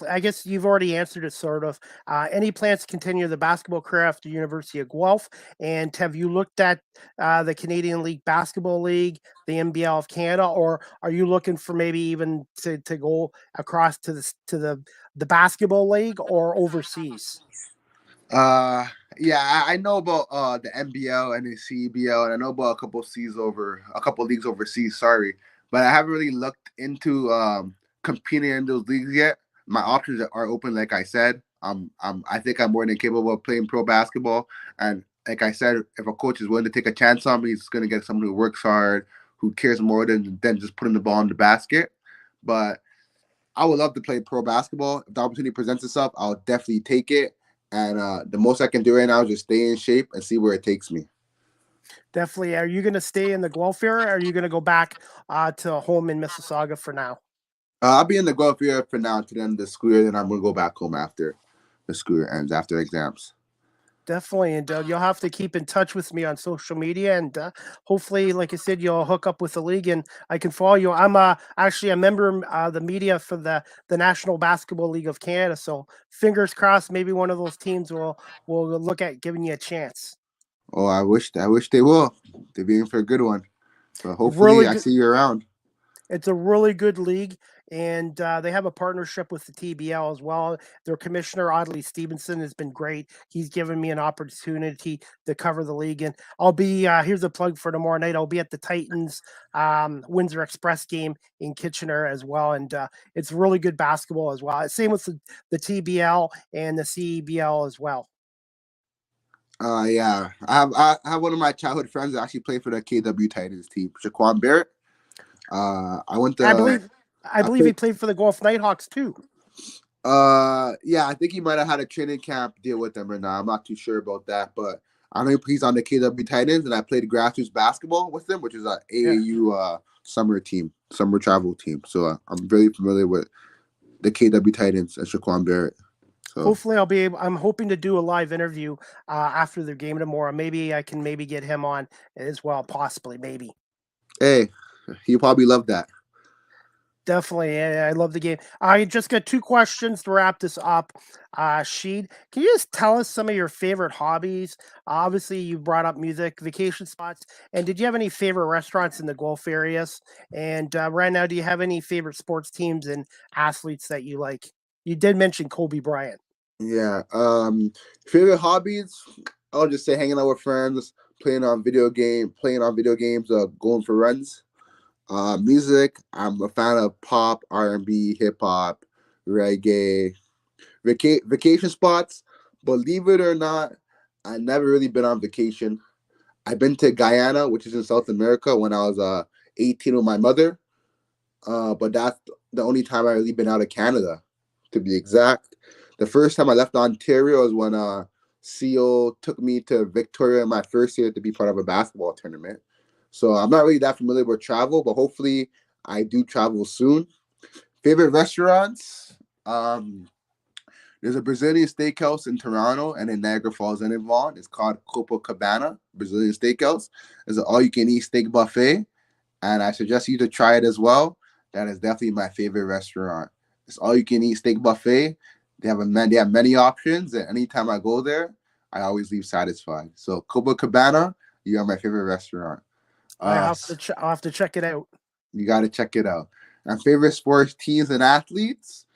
I guess you've already answered it sort of. Any plans to continue the basketball career after University of Guelph? And have you looked at the Canadian League Basketball League, the NBL of Canada, or are you looking for maybe even to go across to the basketball league or overseas? Yeah, I know about the NBL and the CBL, and I know about a couple leagues overseas. Sorry, but I haven't really looked into competing in those leagues yet. My options are open, like I said. I think I'm more than capable of playing pro basketball, and like I said, if a coach is willing to take a chance on me, he's going to get someone who works hard, who cares more than just putting the ball in the basket. But I would love to play pro basketball. If the opportunity presents itself, I'll definitely take it. And the most I can do right now is just stay in shape and see where it takes me. Definitely. Are you going to stay in the Guelph area, or are you going to go back to home in Mississauga for now? I'll be in the Guelph area for now to the end of the school year, then I'm going to go back home after the school year ends, after exams. Definitely, and you'll have to keep in touch with me on social media, and hopefully, like I said, you'll hook up with the league, and I can follow you. I'm actually a member of the media for the National Basketball League of Canada, so fingers crossed, maybe one of those teams will look at giving you a chance. Oh, I wish they will. They're being for a good one. So hopefully, Really I see you around. It's a really good league, and they have a partnership with the TBL as well. Their commissioner, Audley Stevenson, has been great. He's given me an opportunity to cover the league, and I'll be here's a plug for tomorrow night. I'll be at the Titans Windsor Express game in Kitchener as well, and it's really good basketball as well. Same with the TBL and the CEBL as well. Yeah, I have one of my childhood friends that actually played for the KW Titans team, Shaquan Barrett. I went to. I believe he played for the Guelph Nighthawks too. Yeah, I think he might have had a training camp deal with them or not. I'm not too sure about that, but I know he's on the KW Titans, and I played grassroots basketball with them, which is an AAU summer travel team. So I'm very familiar with the KW Titans and Shaquan Barrett. So hopefully I'm hoping to do a live interview after the game tomorrow. Maybe I can get him on as well, possibly, maybe. Hey, you probably love that. Definitely. I love the game. I just got two questions to wrap this up. Sheed, can you just tell us some of your favorite hobbies? Obviously, you brought up music, vacation spots, and did you have any favorite restaurants in the Guelph areas? And right now, do you have any favorite sports teams and athletes that you like? You did mention Kobe Bryant. Yeah. Favorite hobbies? I'll just say hanging out with friends, playing on video games, going for runs. Music, I'm a fan of pop, R&B, hip hop, reggae, vacation spots. Believe it or not, I never really been on vacation. I've been to Guyana, which is in South America, when I was 18 with my mother. But that's the only time I really been out of Canada, to be exact. The first time I left Ontario was when CO took me to Victoria in my first year to be part of a basketball tournament. So I'm not really that familiar with travel, but hopefully I do travel soon. Favorite restaurants? There's a Brazilian steakhouse in Toronto and in Niagara Falls and in Vaughan. It's called Copacabana Brazilian Steakhouse. It's an all-you-can-eat steak buffet, and I suggest you to try it as well. That is definitely my favorite restaurant. It's all-you-can-eat steak buffet. They have many options, and anytime I go there, I always leave satisfied. So Copacabana, you are my favorite restaurant. I'll have to check it out. You got to check it out. And favorite sports teams and athletes?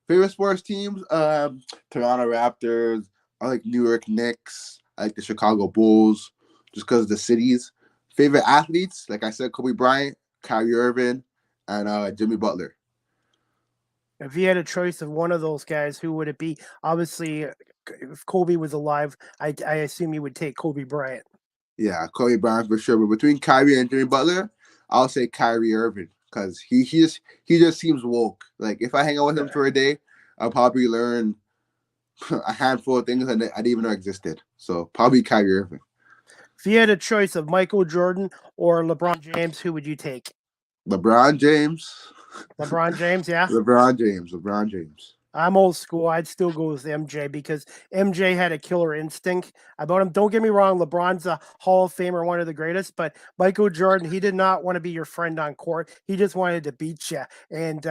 Favorite sports teams? Toronto Raptors. I like New York Knicks. I like the Chicago Bulls, just because of the cities. Favorite athletes? Like I said, Kobe Bryant, Kyrie Irving, and Jimmy Butler. If you had a choice of one of those guys, who would it be? Obviously, if Kobe was alive, I assume you would take Kobe Bryant. Yeah, Kobe Bryant for sure. But between Kyrie and Jimmy Butler, I'll say Kyrie Irving. because he just seems woke. Like if I hang out with him for a day, I'll probably learn a handful of things that I didn't even know existed. So probably Kyrie Irving. If you had a choice of Michael Jordan or LeBron James, who would you take? LeBron James. LeBron James, yeah. LeBron James. I'm old school. I'd still go with MJ because MJ had a killer instinct about him. Don't get me wrong, LeBron's a Hall of Famer, one of the greatest, but Michael Jordan, he did not want to be your friend on court. He just wanted to beat you. And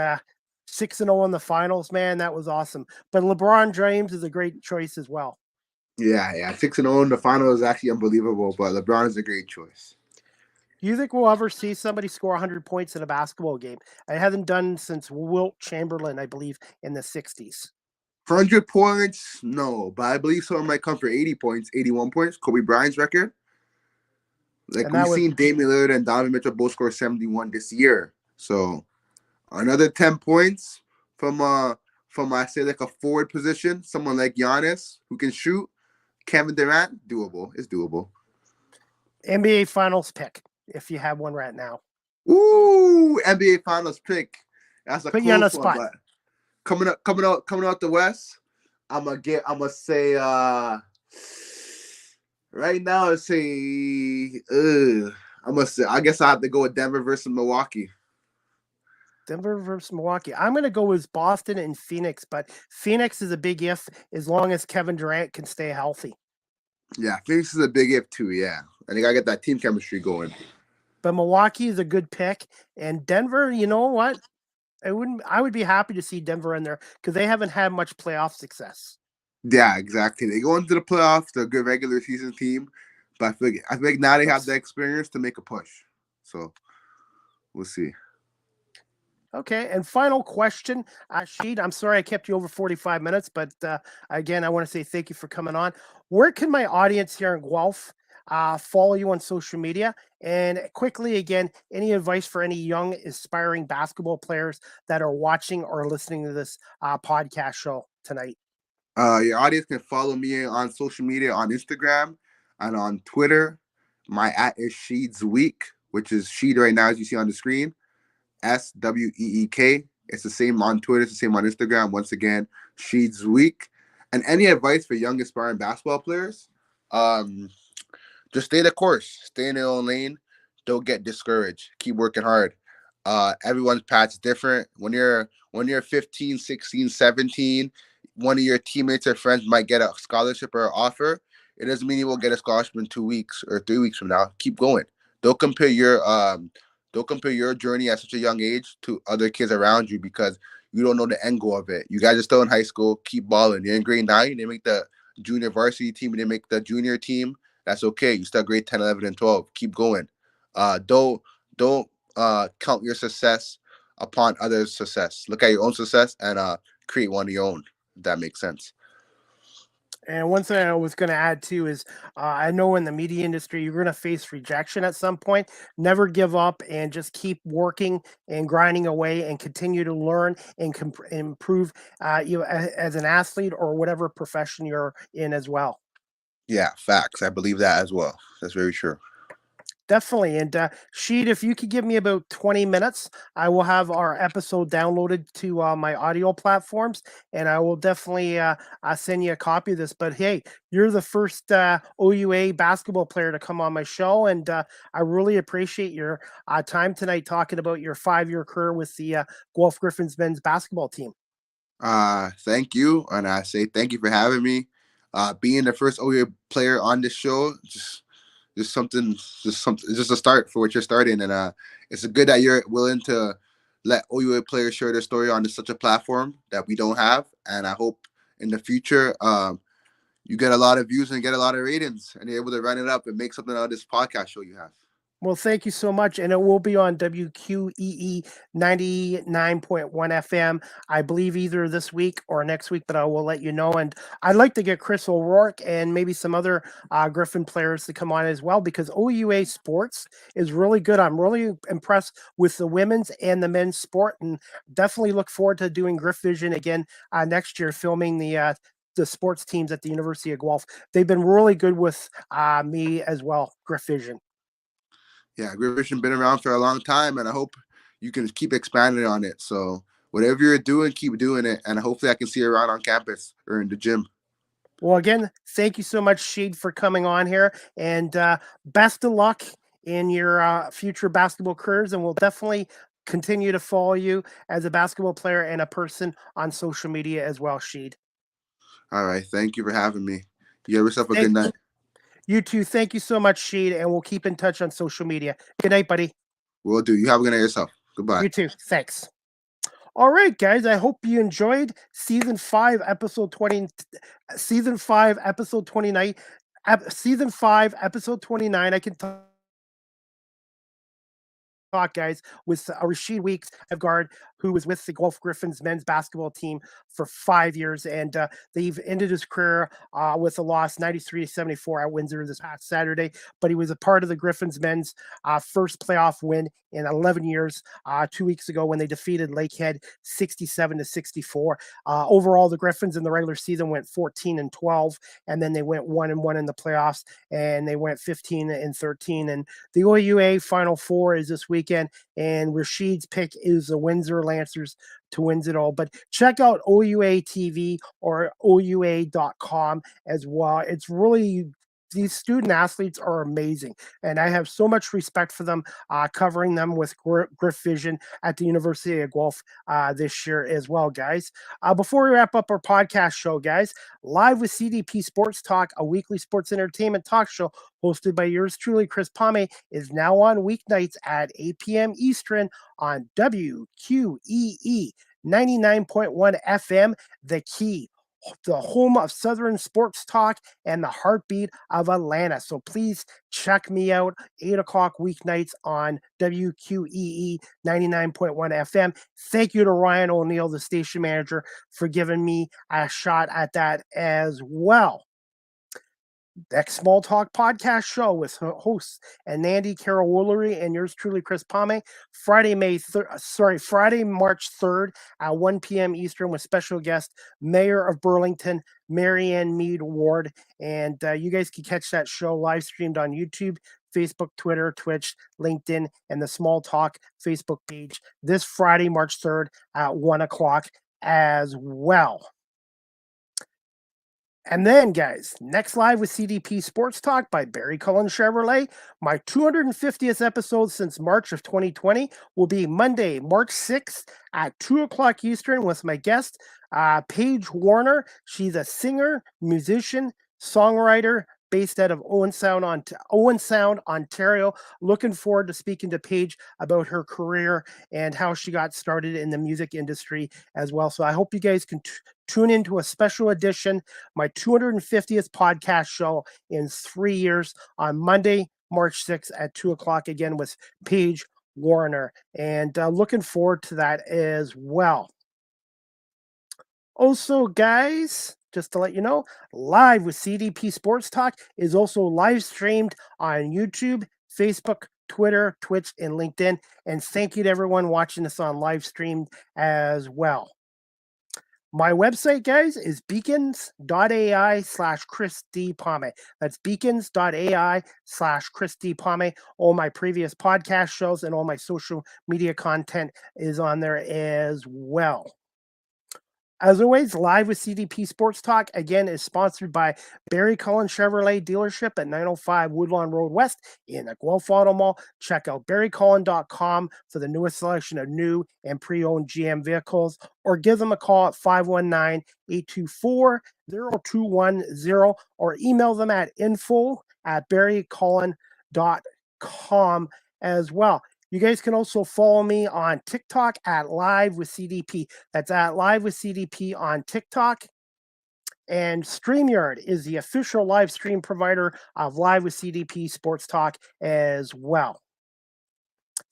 6-0 in the finals, man, that was awesome. But LeBron James is a great choice as well. Yeah. 6-0 in the final is actually unbelievable, but LeBron is a great choice. Do you think we'll ever see somebody score 100 points in a basketball game? It hasn't done since Wilt Chamberlain, I believe, in the 60s. 100 points? No, but I believe someone might come for 80 points, 81 points. Kobe Bryant's record. Like we've seen Damian Lillard and Donovan Mitchell both score 71 this year. So another 10 points from I say like a forward position, someone like Giannis who can shoot. Kevin Durant, doable. It's doable. NBA Finals pick, if you have one right now. Ooh, NBA Finals pick. That's a put you on the close spot. one, but coming out the West, I'm gonna say right now I guess I have to go with Denver versus Milwaukee. Denver versus Milwaukee. I'm going to go with Boston and Phoenix, but Phoenix is a big if as long as Kevin Durant can stay healthy. Yeah, Phoenix is a big if too, yeah. I think I get that team chemistry going. But Milwaukee is a good pick. And Denver, you know what? I would be happy to see Denver in there because they haven't had much playoff success. Yeah, exactly. They go into the playoffs, they're a good regular season team, but I feel like now they have the experience to make a push. So we'll see. Okay, and final question, Rasheed. I'm sorry I kept you over 45 minutes, but again, I want to say thank you for coming on. Where can my audience here in Guelph follow you on social media? And quickly, again, any advice for any young, aspiring basketball players that are watching or listening to this podcast show tonight? Your audience can follow me on social media on Instagram and on Twitter. My @ is Sheed's Week, which is Sheed right now, as you see on the screen. SWEEK. It's the same on Twitter, it's the same on Instagram. Once again, Sheed's Week. And any advice for young aspiring basketball players? Just stay the course, stay in their own lane. Don't get discouraged. Keep working hard. Everyone's path's different. When you're 15, 16, 17, one of your teammates or friends might get a scholarship or an offer. It doesn't mean you will get a scholarship in 2 weeks or 3 weeks from now. Keep going. Don't compare your journey at such a young age to other kids around you because you don't know the end goal of it. You guys are still in high school. Keep balling. You're in grade 9. You didn't make the junior varsity team. You didn't make the junior team. That's okay. You still grade 10, 11, and 12. Keep going. Don't count your success upon others' success. Look at your own success and create one of your own, if that makes sense. And one thing I was going to add too is I know in the media industry, you're going to face rejection at some point. Never give up and just keep working and grinding away and continue to learn and improve as an athlete or whatever profession you're in as well. Yeah, facts. I believe that as well. That's very true. Definitely. And Sheed, if you could give me about 20 minutes, I will have our episode downloaded to my audio platforms, and I will definitely send you a copy of this. But hey, you're the first OUA basketball player to come on my show, and I really appreciate your time tonight talking about your 5-year career with the Guelph Gryphons men's basketball team. Thank you, and I say thank you for having me. Being the first OUA player on this show, just a start for what you're starting, and it's good that you're willing to let OUA players share their story on such a platform that we don't have. And I hope in the future you get a lot of views and get a lot of ratings, and you're able to run it up and make something out of this podcast show you have. Well, thank you so much. And it will be on WQEE 99.1 FM, I believe either this week or next week, but I will let you know. And I'd like to get Chris O'Rourke and maybe some other Gryphon players to come on as well, because OUA sports is really good. I'm really impressed with the women's and the men's sport, and definitely look forward to doing Griff Vision again next year, filming the sports teams at the University of Guelph. They've been really good with me as well, Griff Vision. Yeah, Gryphons been around for a long time, and I hope you can keep expanding on it. So whatever you're doing, keep doing it, and hopefully I can see you around on campus or in the gym. Well, again, thank you so much, Sheed, for coming on here, and best of luck in your future basketball careers. And we'll definitely continue to follow you as a basketball player and a person on social media as well, Sheed. All right. Thank you for having me. You have yourself a good night. You too. Thank you so much, Sheed, and we'll keep in touch on social media. Good night, buddy. Will do. You have a good night yourself. Goodbye. You too. Thanks. All right, guys. I hope you enjoyed season 5, episode 20. Season 5, episode 29. Season 5, episode 29. I can talk, guys, with Rasheed Weeks, a guard who was with the Guelph Gryphons men's basketball team for 5 years, and they've ended his career with a loss 93-74 at Windsor this past Saturday. But he was a part of the Gryphons men's first playoff win in 11 years 2 weeks ago when they defeated Lakehead 67-64. Overall, the Gryphons in the regular season went 14-12, and then they went 1-1 in the playoffs, and they went 15-13. And the OUA Final Four is this weekend, and Rasheed's pick is the Windsor Lancers to wins it all. But check out OUA TV or OUA.com as well. It's really, these student athletes are amazing, and I have so much respect for them, covering them with Griff Vision at the University of Guelph this year as well, guys. Before we wrap up our podcast show, guys, Live with CDP Sports Talk, a weekly sports entertainment talk show hosted by yours truly, Chris Pame, is now on weeknights at 8 p.m. Eastern on WQEE 99.1 FM, The Key, the home of Southern sports talk and the heartbeat of Atlanta. So please check me out 8 o'clock weeknights on WQEE 99.1 FM. Thank you to Ryan O'Neill, the station manager, for giving me a shot at that as well. Next Small Talk podcast show with hosts and Nandy Carol Woolery and yours truly, Chris Pame, Friday, March 3rd at 1 p.m. Eastern with special guest Mayor of Burlington, Marianne Mead Ward. And you guys can catch that show live streamed on YouTube, Facebook, Twitter, Twitch, LinkedIn, and the Small Talk Facebook page this Friday, March 3rd at 1 o'clock as well. And then, guys, next Live with CDP Sports Talk by Barry Cullen Chevrolet. My 250th episode since March of 2020 will be Monday, March 6th at 2 o'clock Eastern with my guest, Paige Warner. She's a singer, musician, songwriter, based out of Owen Sound, Ontario. Looking forward to speaking to Paige about her career and how she got started in the music industry as well. So I hope you guys can tune into a special edition, my 250th podcast show in 3 years on Monday, March 6th at 2 o'clock again with Paige Warner. And looking forward to that as well. Also, guys, just to let you know, Live with CDP Sports Talk is also live streamed on YouTube, Facebook, Twitter, Twitch, and LinkedIn. And thank you to everyone watching this on live stream as well. My website, guys, is beacons.ai/Chris D. Pame. That's beacons.ai/Chris D. Pame. All my previous podcast shows and all my social media content is on there as well. As always, Live with CDP Sports Talk, again, is sponsored by Barry Cullen Chevrolet Dealership at 905 Woodlawn Road West in the Guelph Auto Mall. Check out barrycullen.com for the newest selection of new and pre-owned GM vehicles, or give them a call at 519-824-0210, or email them at info@barrycullen.com as well. You guys can also follow me on TikTok at Live with CDP. That's at Live with CDP on TikTok. And StreamYard is the official live stream provider of Live with CDP Sports Talk as well.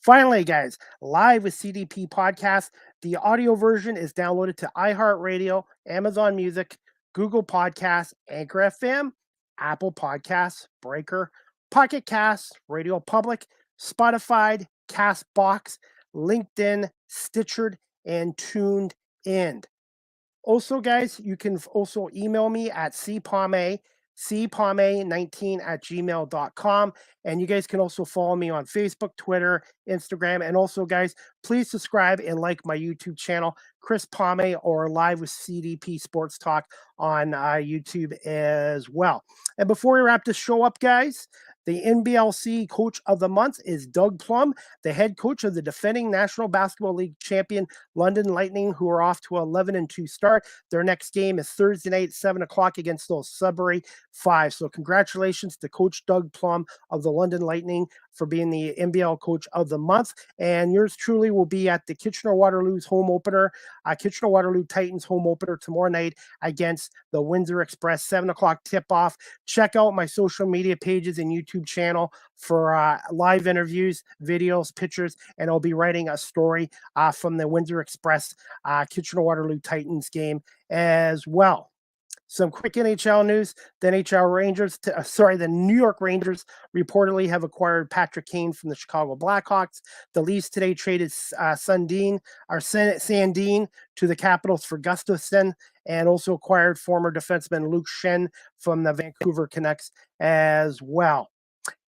Finally, guys, Live with CDP podcast. The audio version is downloaded to iHeartRadio, Amazon Music, Google Podcasts, Anchor FM, Apple Podcasts, Breaker, Pocket Casts, Radio Public, Spotify, Castbox, LinkedIn, Stitcher, and Tuned In. Also, guys, you can also email me at cpame cpalme19@gmail.com. And you guys can also follow me on Facebook, Twitter, Instagram. And also, guys, please subscribe and like my YouTube channel, Chris Palme, or Live with CDP Sports Talk on YouTube as well. And before we wrap this show up, guys, the NBLC Coach of the Month is Doug Plum, the head coach of the defending National Basketball League champion London Lightning, who are off to an 11-2 start. Their next game is Thursday night, 7 o'clock against those Sudbury 5. So congratulations to Coach Doug Plum of the London Lightning for being the NBL Coach of the Month. And yours truly will be at the Kitchener-Waterloo's home opener, Kitchener-Waterloo Titans home opener tomorrow night against the Windsor Express, 7 o'clock tip-off. Check out my social media pages and YouTube channel for live interviews, videos, pictures, and I'll be writing a story from the Windsor Express Kitchener-Waterloo Titans game as well. Some quick NHL news. The the New York Rangers reportedly have acquired Patrick Kane from the Chicago Blackhawks. The Leafs today traded Sandin to the Capitals for Gustafsson, and also acquired former defenseman Luke Shen from the Vancouver Canucks as well.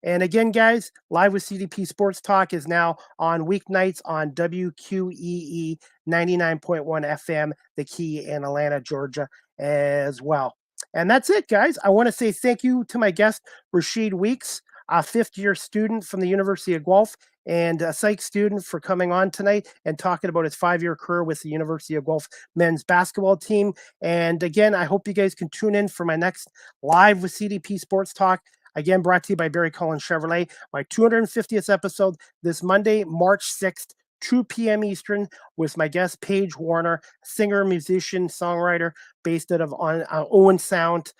And again, guys, Live with CDP Sports Talk is now on weeknights on WQEE 99.1 FM, The Key in Atlanta, Georgia as well. And that's it, guys. I want to say thank you to my guest, Rasheed Weeks, a fifth-year student from the University of Guelph and a psych student, for coming on tonight and talking about his 5-year career with the University of Guelph men's basketball team. And again, I hope you guys can tune in for my next Live with CDP Sports Talk. Again, brought to you by Barry Cullen Chevrolet, my 250th episode this Monday, March 6th, 2 p.m. Eastern, with my guest, Paige Warner, singer, musician, songwriter, based out of Owen Sound,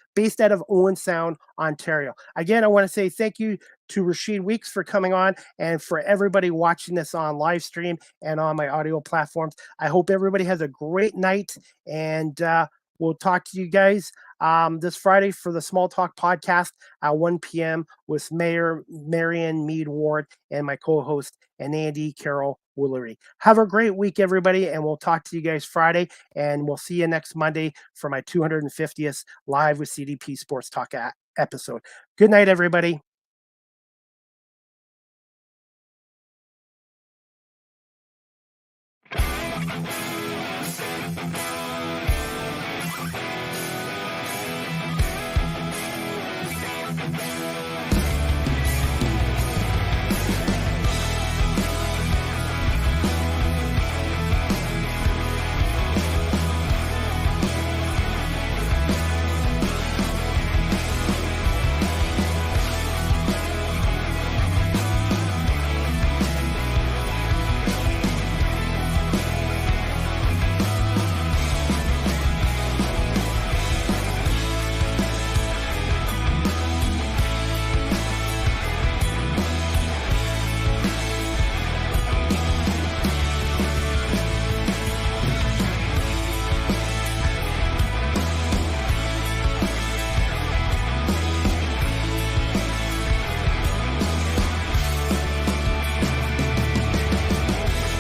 Ontario. Again, I want to say thank you to Rasheed Weeks for coming on, and for everybody watching this on live stream and on my audio platforms. I hope everybody has a great night, and we'll talk to you guys this Friday for the Small Talk podcast at 1 p.m. with Mayor Marion Mead Ward and my co-host, Andy Carroll Woolery. Have a great week, everybody, and we'll talk to you guys Friday, and we'll see you next Monday for my 250th Live with CDP Sports Talk episode. Good night, everybody.